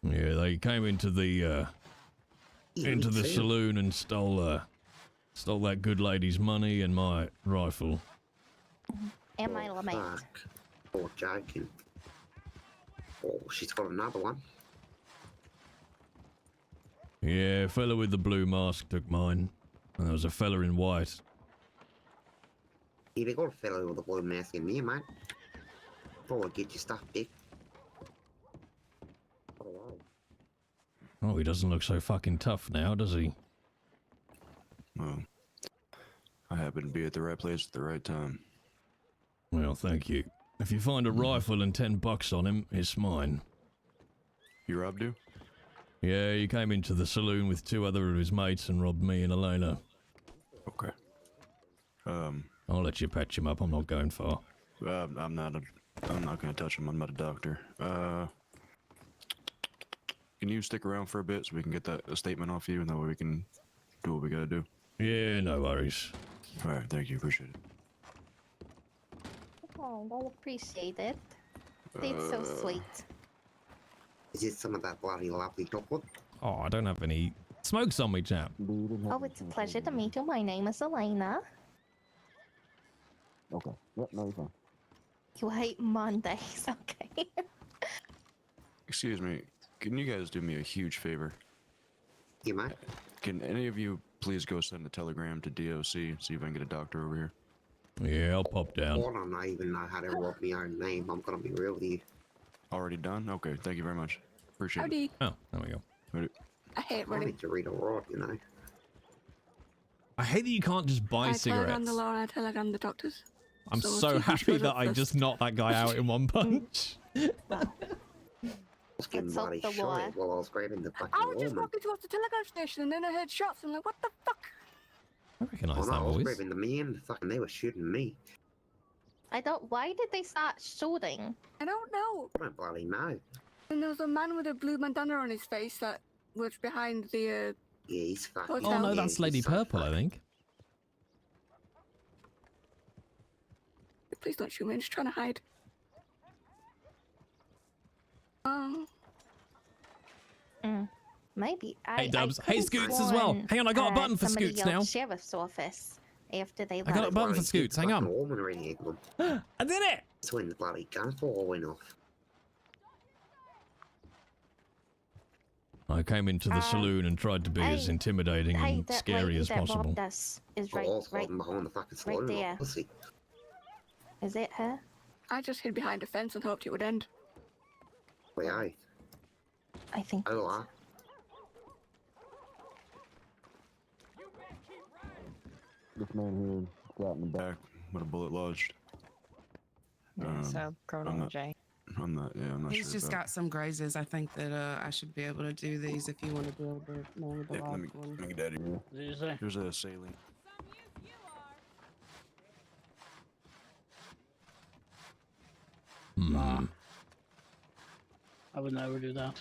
Speaker 1: Yeah, they came into the saloon and stole that good lady's money and my rifle.
Speaker 2: And my lament.
Speaker 9: Oh, joking. Oh, she's got another one.
Speaker 1: Yeah, a fella with the blue mask took mine. And there was a fella in white.
Speaker 9: Yeah, they got a fellow with a blue mask in there, mate. Probably get your stuff, Dick.
Speaker 1: Oh, he doesn't look so fucking tough now, does he?
Speaker 8: Well, I happen to be at the right place at the right time.
Speaker 1: Well, thank you. If you find a rifle and $10 on him, it's mine.
Speaker 8: You robbed you?
Speaker 1: Yeah, he came into the saloon with 2 other of his mates and robbed me and Elena.
Speaker 8: Okay.
Speaker 1: I'll let you patch him up. I'm not going far.
Speaker 8: I'm not gonna touch him. I'm not a doctor. Can you stick around for a bit so we can get a statement off you, and that way we can do what we gotta do?
Speaker 1: Yeah, no worries.
Speaker 8: All right, thank you. Appreciate it.
Speaker 2: Oh, I appreciate it. It's so sweet.
Speaker 9: Is it some of that bloody lovely chocolate?
Speaker 1: Oh, I don't have any smokes on me, chap.
Speaker 2: Oh, it's a pleasure to meet you. My name is Elena.
Speaker 7: Okay. Yep, no, you're fine.
Speaker 2: You hate Mondays, okay?
Speaker 8: Excuse me. Can you guys do me a huge favor?
Speaker 9: Yeah, mate.
Speaker 8: Can any of you please go send a telegram to DOC, see if I can get a doctor over here?
Speaker 1: Yeah, I'll pop down.
Speaker 9: I don't even know how to write my own name. I'm gonna be real with you.
Speaker 8: Already done? Okay, thank you very much. Appreciate it.
Speaker 10: Howdy.
Speaker 1: Oh, there we go.
Speaker 8: Howdy.
Speaker 10: I hate
Speaker 9: I
Speaker 10: running.
Speaker 9: need to read a write, you know.
Speaker 1: I hate that you can't just buy
Speaker 10: I telegram the
Speaker 1: cigarettes.
Speaker 10: law and I telegram the doctors.
Speaker 1: I'm
Speaker 10: So
Speaker 1: so
Speaker 10: let's see who
Speaker 1: happy
Speaker 10: shows
Speaker 1: that
Speaker 10: up
Speaker 1: I
Speaker 10: first.
Speaker 1: just knocked that guy out in one punch.
Speaker 9: I was getting
Speaker 2: Let's hope
Speaker 9: bloody
Speaker 2: the
Speaker 9: shot
Speaker 2: law-
Speaker 9: at while I was grabbing the fucking
Speaker 10: I was just
Speaker 9: woman.
Speaker 10: walking towards the telegraph station and then I heard shots. I'm like, what the fuck?
Speaker 1: I recognise
Speaker 9: Oh, no,
Speaker 1: that
Speaker 9: I was
Speaker 1: voice.
Speaker 9: grabbing the man. Fucking, they were shooting me.
Speaker 2: I don't. Why did they start shooting?
Speaker 10: I don't know.
Speaker 9: I don't bloody know.
Speaker 10: And there was a man with a blue bandana on his face that was behind the.
Speaker 9: Yeah, he's fucking.
Speaker 10: Oh,
Speaker 1: Oh no,
Speaker 10: Yeah,
Speaker 1: that's
Speaker 9: he's
Speaker 1: Lady
Speaker 9: so
Speaker 1: Purple, I
Speaker 9: fucked.
Speaker 1: think.
Speaker 10: Please don't shoot me. I'm just trying to hide.
Speaker 2: Maybe.
Speaker 1: Hey, Dubs. Hey,
Speaker 2: could've
Speaker 1: Scoots as well.
Speaker 2: sworn,
Speaker 1: Hang on, I got a button for
Speaker 2: somebody
Speaker 1: Scoots
Speaker 2: yelled
Speaker 1: now.
Speaker 2: Sheriff's office after they
Speaker 1: I got a
Speaker 2: left.
Speaker 1: button for
Speaker 9: Bloody
Speaker 1: Scoots. Hang
Speaker 9: fucking
Speaker 1: on.
Speaker 9: woman ringing them.
Speaker 1: I did it!
Speaker 9: That's when the bloody gunfire went off.
Speaker 1: I came into the saloon and tried to be as
Speaker 2: hey,
Speaker 1: intimidating and
Speaker 2: that
Speaker 1: scary
Speaker 2: lady
Speaker 1: as
Speaker 2: that
Speaker 1: possible.
Speaker 2: robbed us is
Speaker 9: I
Speaker 2: right,
Speaker 9: was
Speaker 2: right.
Speaker 9: hiding behind the fucking saloon.
Speaker 2: there.
Speaker 9: Like, pussy.
Speaker 2: Is it her?
Speaker 10: I just hid behind a fence and hoped it would end.
Speaker 9: Wait, hey.
Speaker 2: I think.
Speaker 9: Hola.
Speaker 7: This man here got in the back.
Speaker 8: Back with a bullet lodged.
Speaker 5: So, Colonel
Speaker 8: I'm not-
Speaker 5: J.
Speaker 8: I'm not
Speaker 6: He's
Speaker 8: sure
Speaker 6: just
Speaker 8: about-
Speaker 6: got some grazes. I think that I should be able to do these if you want to build the more of the
Speaker 8: Yeah, let me
Speaker 6: last one.
Speaker 8: get that here.
Speaker 7: Yeah.
Speaker 5: Did you say?
Speaker 8: There's a saline.
Speaker 5: Nah. I would never do that.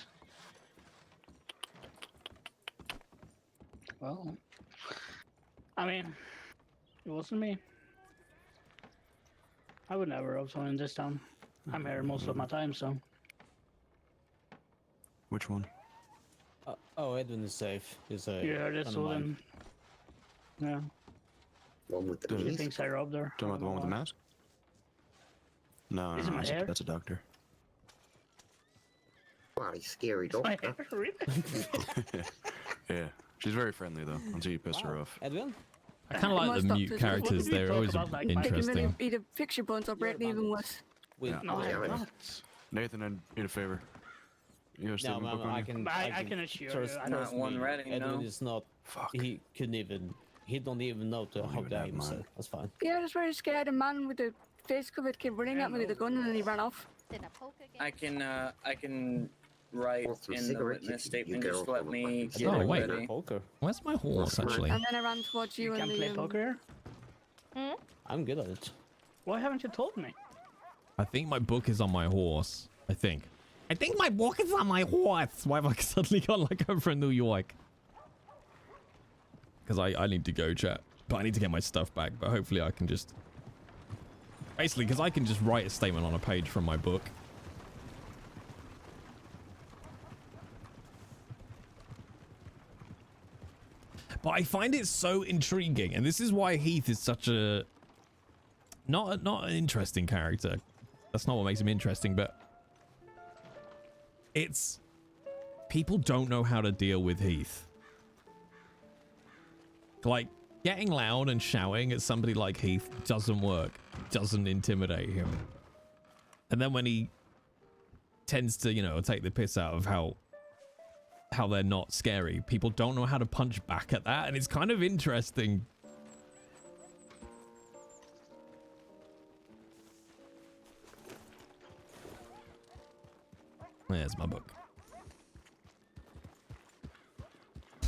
Speaker 5: Well, I mean, it wasn't me. I would never rob someone in this town. I'm here most of my time, so.
Speaker 8: Which one?
Speaker 11: Oh, Edwin is safe. He's a
Speaker 5: You heard it,
Speaker 11: friend of
Speaker 5: so
Speaker 11: mine.
Speaker 5: then. Yeah.
Speaker 9: One with the
Speaker 8: Does
Speaker 5: He
Speaker 9: mask.
Speaker 5: thinks I robbed her.
Speaker 8: Talking about the one with the mask? No,
Speaker 5: Is it my hair?
Speaker 8: that's a doctor.
Speaker 9: Bloody scary
Speaker 5: My
Speaker 9: doctor.
Speaker 5: hair, really?
Speaker 8: Yeah, she's very friendly though. Until you piss her off.
Speaker 11: Edwin?
Speaker 1: I kind of like
Speaker 10: Most
Speaker 1: the mute
Speaker 10: doctors-
Speaker 1: characters.
Speaker 5: What did we
Speaker 1: They're
Speaker 5: talk
Speaker 1: always
Speaker 5: about, like,
Speaker 10: They can really
Speaker 1: interesting.
Speaker 10: either fix your bones or break them even worse.
Speaker 11: With,
Speaker 8: Yeah.
Speaker 5: No, I
Speaker 9: Yeah,
Speaker 5: have
Speaker 9: yeah.
Speaker 5: not.
Speaker 8: Nathan, I need a favor. You have a
Speaker 11: no,
Speaker 8: statement book
Speaker 11: man,
Speaker 8: on
Speaker 11: I
Speaker 8: you?
Speaker 11: can.
Speaker 5: I can assure you, I
Speaker 11: trust
Speaker 5: don't-
Speaker 12: one
Speaker 11: me,
Speaker 12: ready,
Speaker 11: Edwin
Speaker 12: no.
Speaker 11: is not.
Speaker 8: Fuck.
Speaker 11: He couldn't even. He don't even know to
Speaker 8: Don't
Speaker 11: how
Speaker 8: even
Speaker 11: to
Speaker 8: have
Speaker 11: aim. So
Speaker 8: mine.
Speaker 11: that's fine.
Speaker 10: Yeah, I was very scared. A man with a face covered came running at me with a gun and then he ran off.
Speaker 2: Did I poke again?
Speaker 12: I can write
Speaker 9: Want some
Speaker 12: in the
Speaker 9: cigarettes?
Speaker 12: witness
Speaker 9: You
Speaker 12: statement.
Speaker 9: get
Speaker 12: Just
Speaker 9: off
Speaker 12: let
Speaker 9: on a
Speaker 12: me
Speaker 9: fucking
Speaker 12: get
Speaker 1: Oh,
Speaker 12: it
Speaker 1: wait.
Speaker 12: ready.
Speaker 11: Poker.
Speaker 1: Where's my horse,
Speaker 9: What's
Speaker 1: actually?
Speaker 10: And then I ran towards you,
Speaker 5: You
Speaker 10: and
Speaker 5: can play
Speaker 10: the
Speaker 5: poker here?
Speaker 11: I'm good at it.
Speaker 5: Why haven't you told me?
Speaker 1: I think my book is on my horse. I think my book is on my horse. Why have I suddenly gone like I'm from New York? Because I need to go, chat. But I need to get my stuff back. But hopefully I can just... Basically, because I can just write a statement on a page from my book. But I find it so intriguing. And this is why Heath is such a... Not an interesting character. That's not what makes him interesting, but... It's... People don't know how to deal with Heath. Like, getting loud and shouting at somebody like Heath doesn't work. Doesn't intimidate him. And then when he tends to, you know, take the piss out of how they're not scary, people don't know how to punch back at that, and it's kind of interesting. There's my book.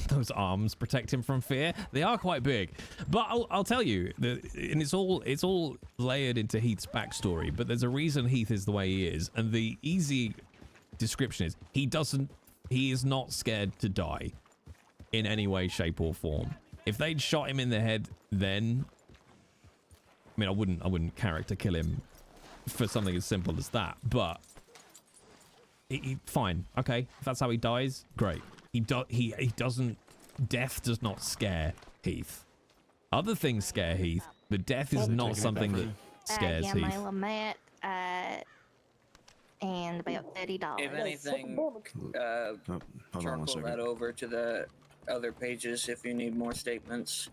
Speaker 1: Those arms protect him from fear. They are quite big, but I'll tell you, and it's all layered into Heath's backstory. But there's a reason Heath is the way he is, and the easy description is he is not scared to die in any way, shape, or form. If they'd shot him in the head, then I mean, I wouldn't character kill him for something as simple as that. But fine, okay, if that's how he dies, great. He doesn't. Death does not scare Heath. Other things scare Heath, but death is not something that scares
Speaker 2: yeah,
Speaker 1: Heath.
Speaker 2: my Lamette, and about $30.
Speaker 12: If anything,
Speaker 8: Hold on one
Speaker 12: charcoal
Speaker 8: second.
Speaker 12: that over to the other pages if you need more statements.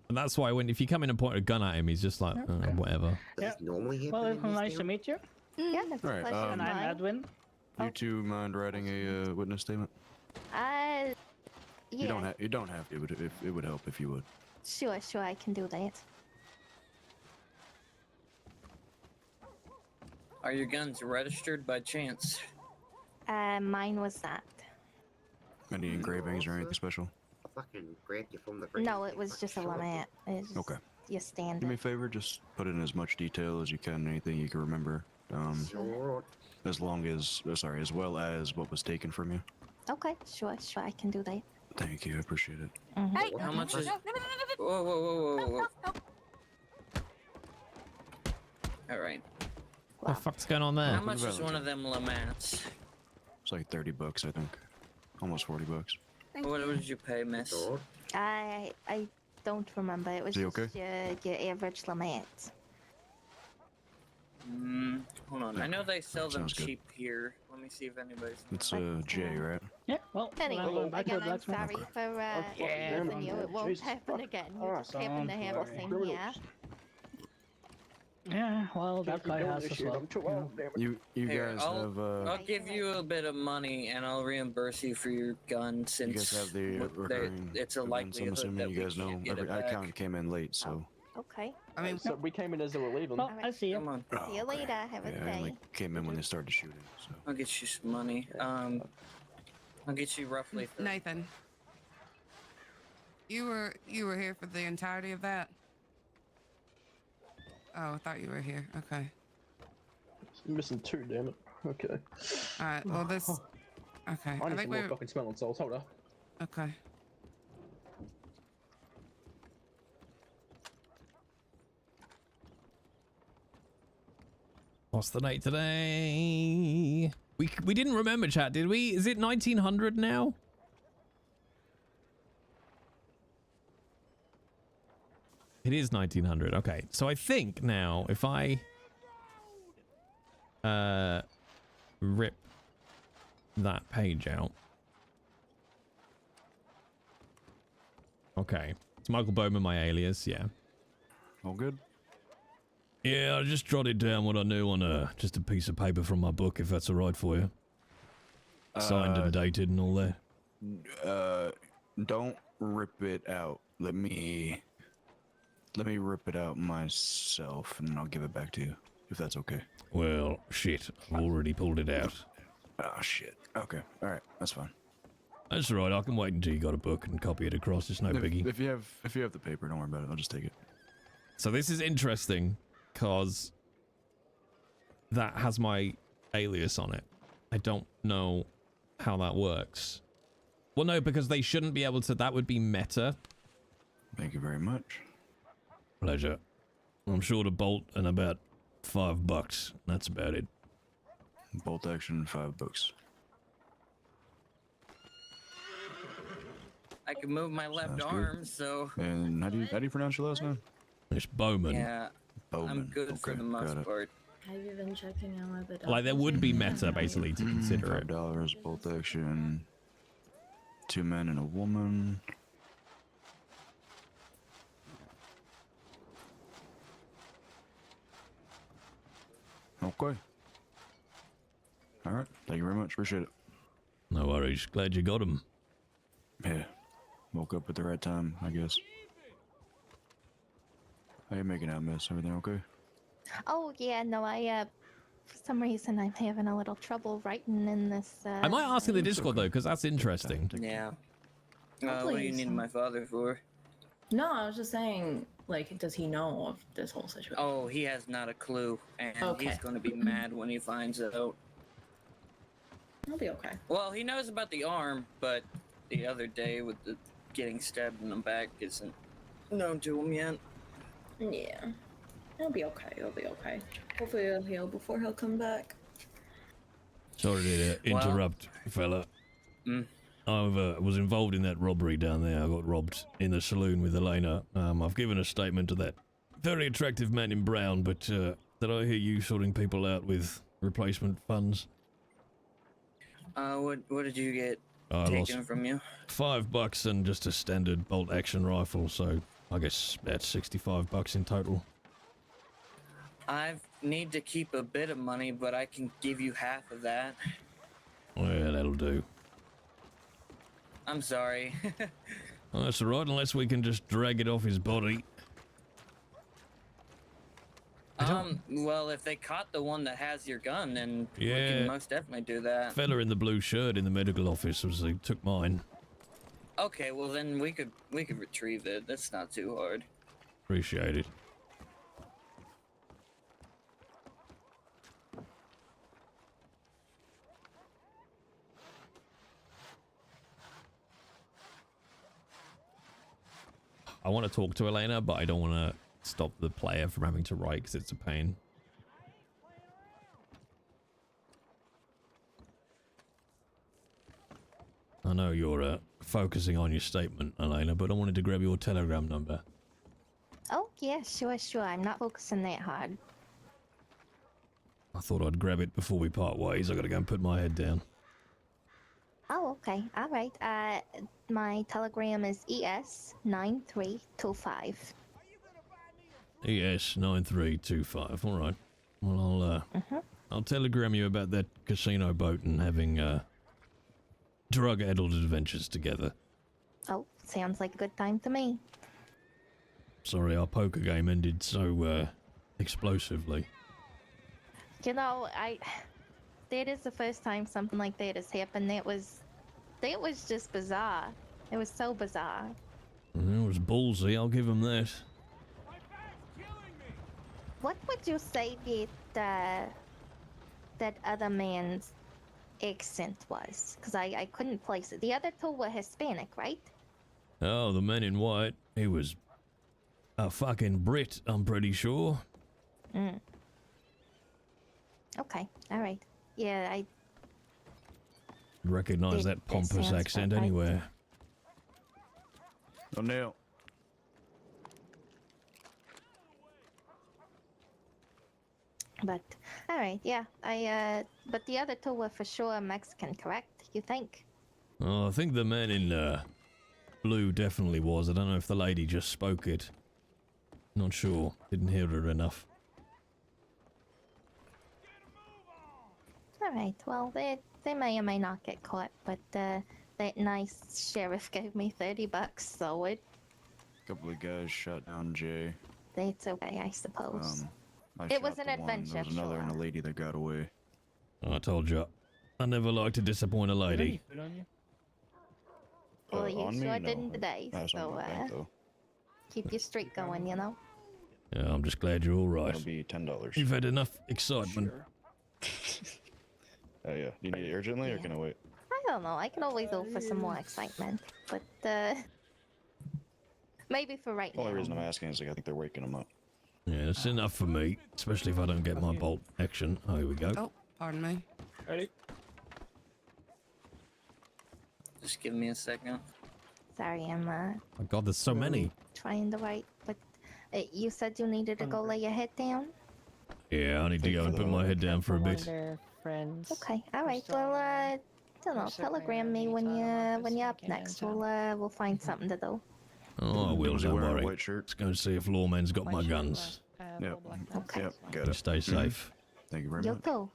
Speaker 1: And that's why if you come in and point a gun at him, he's just like, whatever.
Speaker 9: Does
Speaker 5: Yeah.
Speaker 9: this normally happen
Speaker 5: Well,
Speaker 9: in
Speaker 5: it's
Speaker 9: this
Speaker 5: nice to
Speaker 9: town?
Speaker 5: meet you.
Speaker 2: Yeah, that's a
Speaker 8: Alright,
Speaker 2: pleasure of
Speaker 5: And I'm
Speaker 2: mine.
Speaker 5: Edwin.
Speaker 8: You two mind writing a witness statement?
Speaker 2: Yeah.
Speaker 8: You don't have to, but it would help if you would.
Speaker 2: Sure, I can do that.
Speaker 12: Are your guns registered by chance?
Speaker 2: Mine was not.
Speaker 8: Any engravings or anything special?
Speaker 9: I fucking grabbed you from the
Speaker 2: No, it was just a Lamette. It's just
Speaker 8: Okay.
Speaker 2: your
Speaker 8: Do
Speaker 2: standard.
Speaker 8: me a favor, just put in as much detail as you can, anything you can remember.
Speaker 9: Sure.
Speaker 8: As well as what was taken from you.
Speaker 2: Okay, sure, I can do that.
Speaker 8: Thank you, I appreciate it.
Speaker 10: Hey,
Speaker 12: How much is?
Speaker 10: no, no, no, no, no,
Speaker 12: Whoa, whoa, whoa, whoa,
Speaker 10: no,
Speaker 12: whoa.
Speaker 10: no.
Speaker 12: All right.
Speaker 1: What the fuck's going on there?
Speaker 12: How much is one of them Lamats?
Speaker 8: It's like $30, I think. Almost $40.
Speaker 10: Thank
Speaker 12: What
Speaker 10: you.
Speaker 12: did you pay, miss?
Speaker 9: Sure.
Speaker 2: I don't remember. It was
Speaker 8: Is he
Speaker 2: just
Speaker 8: okay?
Speaker 2: your average Lamette.
Speaker 12: Hold on. I know they sell them
Speaker 8: Sounds good.
Speaker 12: cheap here. Let me see if anybody's.
Speaker 8: It's J, right?
Speaker 5: Yeah, well, I'm
Speaker 2: Anyway,
Speaker 5: going back to the
Speaker 2: again, I'm
Speaker 5: blacksmith.
Speaker 2: sorry for
Speaker 5: Yeah,
Speaker 2: losing you. It won't
Speaker 5: Jesus.
Speaker 2: happen again. You just happen to
Speaker 5: Don't
Speaker 2: have the
Speaker 5: worry.
Speaker 2: same hair.
Speaker 5: Yeah, well, that guy has as well.
Speaker 8: You
Speaker 12: Here,
Speaker 8: guys have
Speaker 12: I'll give you a bit of money and I'll reimburse you for your gun
Speaker 8: you
Speaker 12: since
Speaker 8: guys have the recurring
Speaker 12: it's a
Speaker 8: events, I'm
Speaker 12: likelihood
Speaker 8: assuming
Speaker 12: that
Speaker 8: you
Speaker 12: we
Speaker 8: guys know.
Speaker 12: can't get it
Speaker 8: I
Speaker 12: back.
Speaker 8: count came in late, so
Speaker 2: Okay.
Speaker 6: I mean,
Speaker 11: So we came in as they were leaving.
Speaker 5: Well, I see you.
Speaker 12: Come on,
Speaker 2: See you later. Have a
Speaker 8: yeah,
Speaker 2: good
Speaker 8: I only
Speaker 2: day.
Speaker 8: came in when they started shooting. So
Speaker 12: I'll get you some money. I'll get you roughly.
Speaker 6: Nathan, you were here for the entirety of that. Oh, I thought you were here. Okay.
Speaker 11: Missing two, damn it. Okay.
Speaker 6: All right. Well, this. Okay.
Speaker 11: I need some
Speaker 6: think
Speaker 11: more
Speaker 6: we're.
Speaker 11: fucking smelling salts. Hold up.
Speaker 6: Okay.
Speaker 1: What's the date today? We didn't remember, chat, did we? Is it 1900 now? It is 1900. Okay, so I think now if I rip that page out. Okay. It's Michael Bowman, my alias, yeah.
Speaker 8: All good?
Speaker 1: Yeah, I just jotted down what I knew on just a piece of paper from my book, if that's alright for you. Signed and dated and all that.
Speaker 8: Don't rip it out. Let me rip it out myself, and I'll give it back to you, if that's okay.
Speaker 1: Well, shit. I've already pulled it out.
Speaker 8: Oh, shit. Okay. All right. That's fine.
Speaker 1: That's all right. I can wait until you got a book and copy it across. It's no biggie.
Speaker 8: If you have the paper, don't worry about it. I'll just take it.
Speaker 1: So this is interesting, because that has my alias on it. I don't know how that works. Well, no, because they shouldn't be able to. That would be meta.
Speaker 8: Thank you very much.
Speaker 1: Pleasure. I'm short a bolt and about $5. That's about it.
Speaker 8: Bolt action, $5.
Speaker 12: I can move my left
Speaker 8: Sounds
Speaker 12: arm,
Speaker 8: good.
Speaker 12: so.
Speaker 8: And how do you pronounce your last name?
Speaker 1: It's Bowman.
Speaker 12: Yeah,
Speaker 8: Bowman.
Speaker 12: I'm good for the most part.
Speaker 13: Have you been checking out with the
Speaker 1: Like, there would be meta, basically, to consider it.
Speaker 8: $5, bolt action. 2 men and a woman. Okay. Alright, thank you very much. Appreciate it.
Speaker 1: No worries. Glad you got him.
Speaker 8: Yeah. Woke up at the right time, I guess. How you making out, miss? Everything okay?
Speaker 2: Oh yeah, no, for some reason I'm having a little trouble writing in this.
Speaker 1: I might ask in the Discord, though, because that's interesting.
Speaker 12: Yeah. What do you need my father for?
Speaker 13: No, I was just saying, like, does he know of this whole situation?
Speaker 12: Oh, he has not a clue, and
Speaker 13: Okay.
Speaker 12: he's going to be mad when he finds out.
Speaker 13: I'll be okay.
Speaker 12: Well, he knows about the arm, but the other day with the getting stabbed in the back isn't known to him yet.
Speaker 13: Yeah. He'll be okay. He'll be okay. Hopefully he'll heal before he'll come back.
Speaker 1: Sorry to interrupt, fella. I was involved in that robbery down there. I got robbed in the saloon with Elena. I've given a statement to that very attractive man in brown, but did I hear you sorting people out with replacement funds?
Speaker 12: What did you get
Speaker 1: I
Speaker 12: taken
Speaker 1: lost
Speaker 12: from you?
Speaker 1: $5 and just a standard bolt action rifle, so I guess that's $65 in total.
Speaker 12: I need to keep a bit of money, but I can give you half of that.
Speaker 1: Well, that'll do.
Speaker 12: I'm sorry.
Speaker 1: Well, that's alright, unless we can just drag it off his body.
Speaker 12: Well, if they caught the one that has your gun, then we
Speaker 1: Yeah.
Speaker 12: can most definitely do that.
Speaker 1: Fella in the blue shirt in the medical office he took mine.
Speaker 12: Okay, well then we could retrieve it. That's not too hard.
Speaker 1: Appreciate it. I want to talk to Elena, but I don't want to stop the player from having to write because it's a pain. I know you're focusing on your statement, Elena, but I wanted to grab your telegram number.
Speaker 2: Oh yeah, sure. I'm not focusing that hard.
Speaker 1: I thought I'd grab it before we part ways. I gotta go and put my head down.
Speaker 2: Oh, okay. All right. My telegram is ES9325.
Speaker 1: ES9325. All right. Well, I'll telegram you about that casino boat and having drug-addled adventures together.
Speaker 2: Oh, sounds like a good time to me.
Speaker 1: Sorry, our poker game ended so explosively.
Speaker 2: You know, that is the first time something like that has happened. That was just bizarre. It was so bizarre.
Speaker 1: It was ballsy, I'll give him that.
Speaker 2: What would you say that other man's accent was? Because I couldn't place it. The other two were Hispanic, right?
Speaker 1: Oh, the man in white, he was a fucking Brit, I'm pretty sure.
Speaker 2: Okay, all right. Yeah, I
Speaker 1: Recognize that pompous
Speaker 2: sounds
Speaker 1: accent
Speaker 2: about right.
Speaker 1: anywhere.
Speaker 8: O'Neill.
Speaker 2: But all right, yeah. But the other two were for sure Mexican, correct? You think?
Speaker 1: Oh, I think the man in blue definitely was. I don't know if the lady just spoke it. Not sure. Didn't hear her enough.
Speaker 2: All right. Well, they may or may not get caught, but that nice sheriff gave me $30, so
Speaker 8: Couple of guys shot down Jay.
Speaker 2: it's okay, I suppose.
Speaker 8: I
Speaker 2: It
Speaker 8: shot
Speaker 2: was an
Speaker 8: the one.
Speaker 2: adventure,
Speaker 8: There was another and a
Speaker 2: sure.
Speaker 8: lady that got away.
Speaker 1: I told you. I never like to disappoint a lady.
Speaker 2: Well, you
Speaker 8: on me?
Speaker 2: sure
Speaker 8: No.
Speaker 2: didn't today,
Speaker 8: That's
Speaker 2: so
Speaker 8: on my bank, though.
Speaker 2: keep your streak going, you know.
Speaker 1: Yeah, I'm just glad you're all right.
Speaker 8: That'll be $10.
Speaker 1: You've had enough excitement.
Speaker 8: Oh yeah. Do you need it urgently or can I wait?
Speaker 2: I don't know. I can always go for some more excitement, but maybe for right
Speaker 8: The only
Speaker 2: now.
Speaker 8: reason I'm asking is like I think they're waking them up.
Speaker 1: Yeah, it's enough for me, especially if I don't get my bolt action. Oh, here we go.
Speaker 6: Oh, pardon me.
Speaker 12: Ready? Just give me a second.
Speaker 2: Sorry, I'm
Speaker 1: Oh God, there's so many.
Speaker 2: trying to write, but you said you needed to go lay your head down.
Speaker 1: Yeah, I need to go and put my head down for a bit.
Speaker 14: Friends.
Speaker 2: Okay, all right. Well, don't know. Telegram me when you're up next. We'll find something to do.
Speaker 1: Oh, I will,
Speaker 8: Was he
Speaker 1: don't
Speaker 8: wearing a
Speaker 1: worry.
Speaker 8: white shirt?
Speaker 1: Let's go and see if Lawman's got my guns.
Speaker 8: Yep.
Speaker 2: Okay.
Speaker 8: Yep. Got
Speaker 1: You
Speaker 8: it.
Speaker 1: stay safe.
Speaker 8: Thank you very
Speaker 2: You
Speaker 8: much.
Speaker 2: too.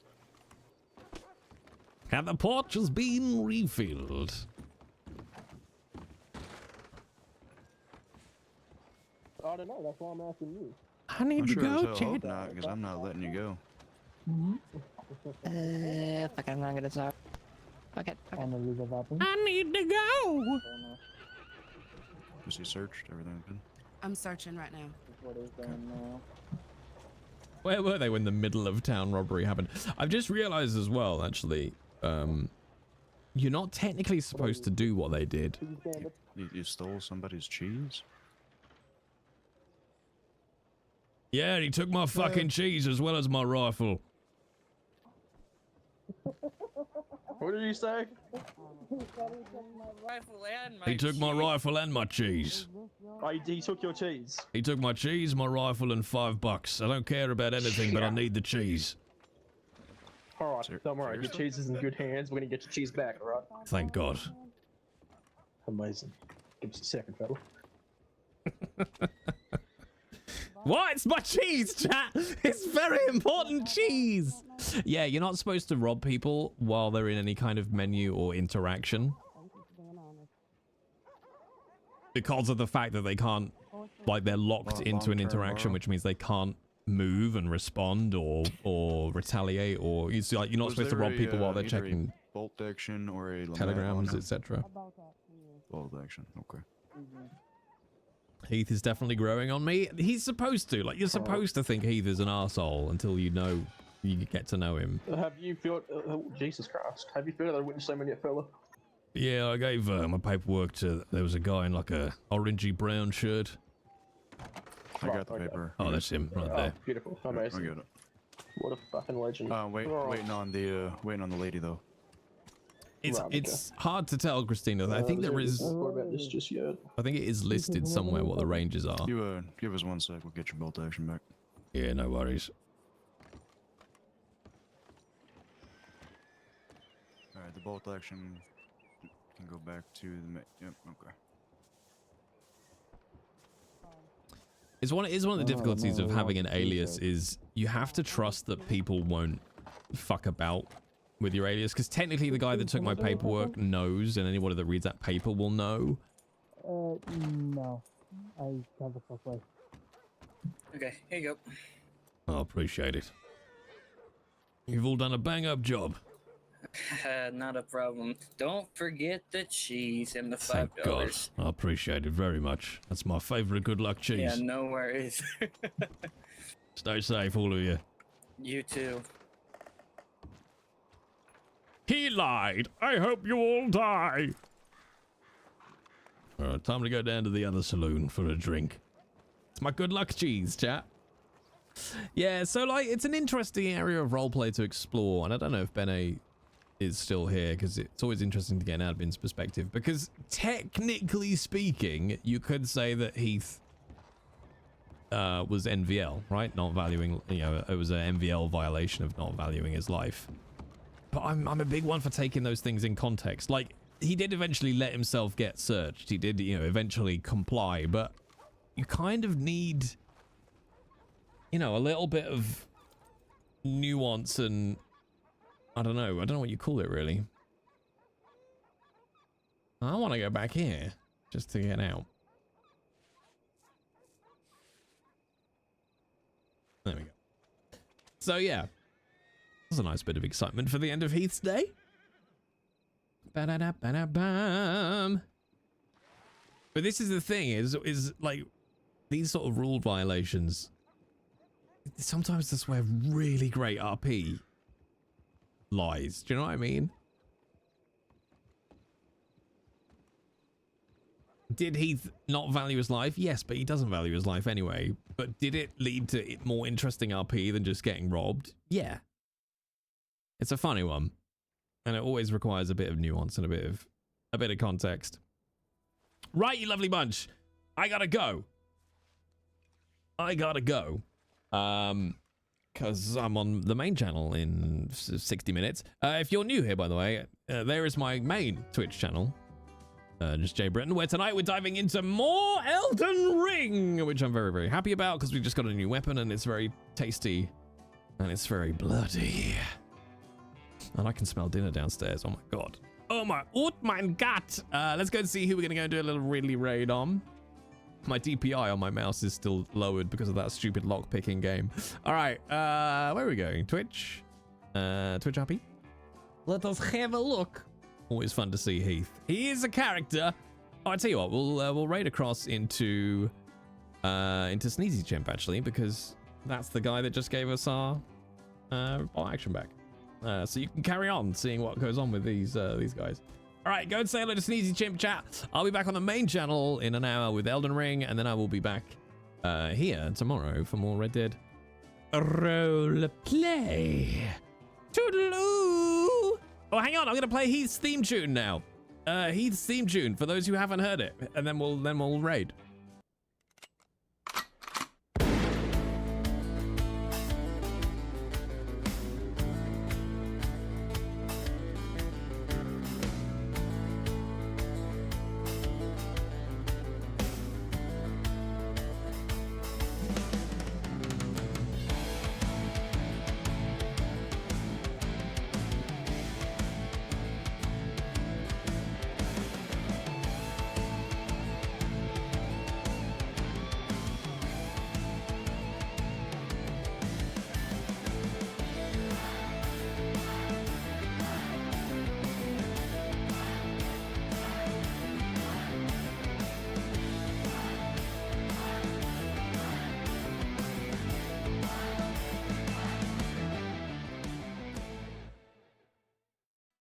Speaker 1: And the porch has been refilled.
Speaker 11: I don't know. That's why I'm asking you.
Speaker 1: I need
Speaker 8: I'm
Speaker 1: to
Speaker 8: sure as
Speaker 1: go,
Speaker 8: hell
Speaker 1: Chad.
Speaker 8: hope not, because I'm not letting you go.
Speaker 14: Fuck, I'm not gonna talk. Fuck it. Fuck it.
Speaker 1: I need to go.
Speaker 8: Was he searched? Everything good?
Speaker 6: I'm searching right now.
Speaker 1: Where were they when the middle of town robbery happened? I've just realized as well, actually, you're not technically supposed to do what they did.
Speaker 8: You stole somebody's cheese?
Speaker 1: Yeah, he took my fucking cheese as well as my rifle.
Speaker 11: What did you say?
Speaker 12: Rifle and my
Speaker 1: He took my rifle and my cheese.
Speaker 11: Oh, he took your cheese.
Speaker 1: He took my cheese, my rifle, and $5. I don't care about anything, but I need the cheese.
Speaker 11: All right, don't worry. Your cheese is in good hands. We're gonna get your cheese back, all right?
Speaker 1: Thank God.
Speaker 11: Amazing. Give us a second, fella.
Speaker 1: What? It's my cheese, chat! It's very important cheese! Yeah, you're not supposed to rob people while they're in any kind of menu or interaction. Because of the fact that they can't, like, they're locked into an interaction, which means they can't move and respond or retaliate, or it's like you're not
Speaker 8: Was
Speaker 1: supposed to
Speaker 8: there
Speaker 1: rob people while they're
Speaker 8: either a
Speaker 1: checking
Speaker 8: bolt action or a
Speaker 1: telegrams, etc.
Speaker 8: Bolt action. Okay.
Speaker 1: Heath is definitely growing on me. He's supposed to. Like, you're supposed to think Heath is an arsehole until you get to know him.
Speaker 11: Have you felt? Jesus Christ! Have you felt that witness statement yet, fella?
Speaker 1: Yeah, I gave my paperwork to. There was a guy in like a orangey brown shirt.
Speaker 8: I got the paper.
Speaker 1: Oh, that's him right there.
Speaker 11: Beautiful.
Speaker 8: I
Speaker 11: Amazing.
Speaker 8: got it.
Speaker 11: What a fucking legend.
Speaker 8: Waiting on the lady though.
Speaker 1: It's hard to tell, Christina. I think there is.
Speaker 11: What about this just yet?
Speaker 1: I think it is listed somewhere what the ranges are.
Speaker 8: You give us 1 sec. We'll get your bolt action back.
Speaker 1: Yeah, no worries.
Speaker 8: All right, the bolt action can go back to the. Yep. Okay.
Speaker 1: It's one of the difficulties of having an alias is you have to trust that people won't fuck about with your alias, because technically the guy that took my paperwork knows, and anybody that reads that paper will know.
Speaker 15: No. I have a fuck way.
Speaker 12: Okay, here you
Speaker 1: I appreciate it. You've all done a bang-up job.
Speaker 12: go. Not a problem. Don't forget the cheese and the $5.
Speaker 1: Thank God. I appreciate it very much. That's my favorite good luck cheese.
Speaker 12: Yeah, no worries.
Speaker 1: Stay safe, all of you.
Speaker 12: You too.
Speaker 1: He lied. I hope you all die. Alright, time to go down to the other saloon for a drink. It's my good luck cheese, chat. Yeah, so like, it's an interesting area of roleplay to explore, and I don't know if Bene is still here, because it's always interesting to get an admin's perspective, because technically speaking, you could say that Heath was NVL, right? Not valuing, you know, it was an NVL violation of not valuing his life. But I'm a big one for taking those things in context. Like, he did eventually let himself get searched. He did, you know, eventually comply, but you kind of need, you know, a little bit of nuance and I don't know what you call it really. I want to go back here just to get out. There we go. So yeah, that's a nice bit of excitement for the end of Heath's day. Ba-da-da-ba-da-bam. But this is the thing, is like these sort of rule violations. Sometimes that's where really great RP lies. Do you know what I mean? Did Heath not value his life? Yes, but he doesn't value his life anyway. But did it lead to more interesting RP than just getting robbed? Yeah. It's a funny one. And it always requires a bit of nuance and a bit of context. Right, you lovely bunch. I gotta go. Because I'm on the main channel in 60 minutes. If you're new here, by the way, there is my main Twitch channel. Just Jay Britton, where tonight we're diving into more Elden Ring, which I'm very, very happy about because we just got a new weapon and it's very tasty and it's very bloody. And I can smell dinner downstairs. Oh my god. Oh my god. Let's go and see who we're gonna go and do a little really raid on. My DPI on my mouse is still lowered because of that stupid lock picking game. All right, where are we going? Twitch? Twitch RP? Let us have a look. Always fun to see Heath. He is a character. Oh, I tell you what, we'll raid across into Sneezy Chimp actually, because that's the guy that just gave us our action back. So you can carry on seeing what goes on with these guys. All right, go and say hello to Sneezy Chimp chat. I'll be back on the main channel in an hour with Elden Ring, and then I will be back here tomorrow for more Red Dead Roleplay. Toodaloo! Oh, hang on, I'm gonna play Heath's theme tune now. Heath's theme tune for those who haven't heard it, and then we'll raid.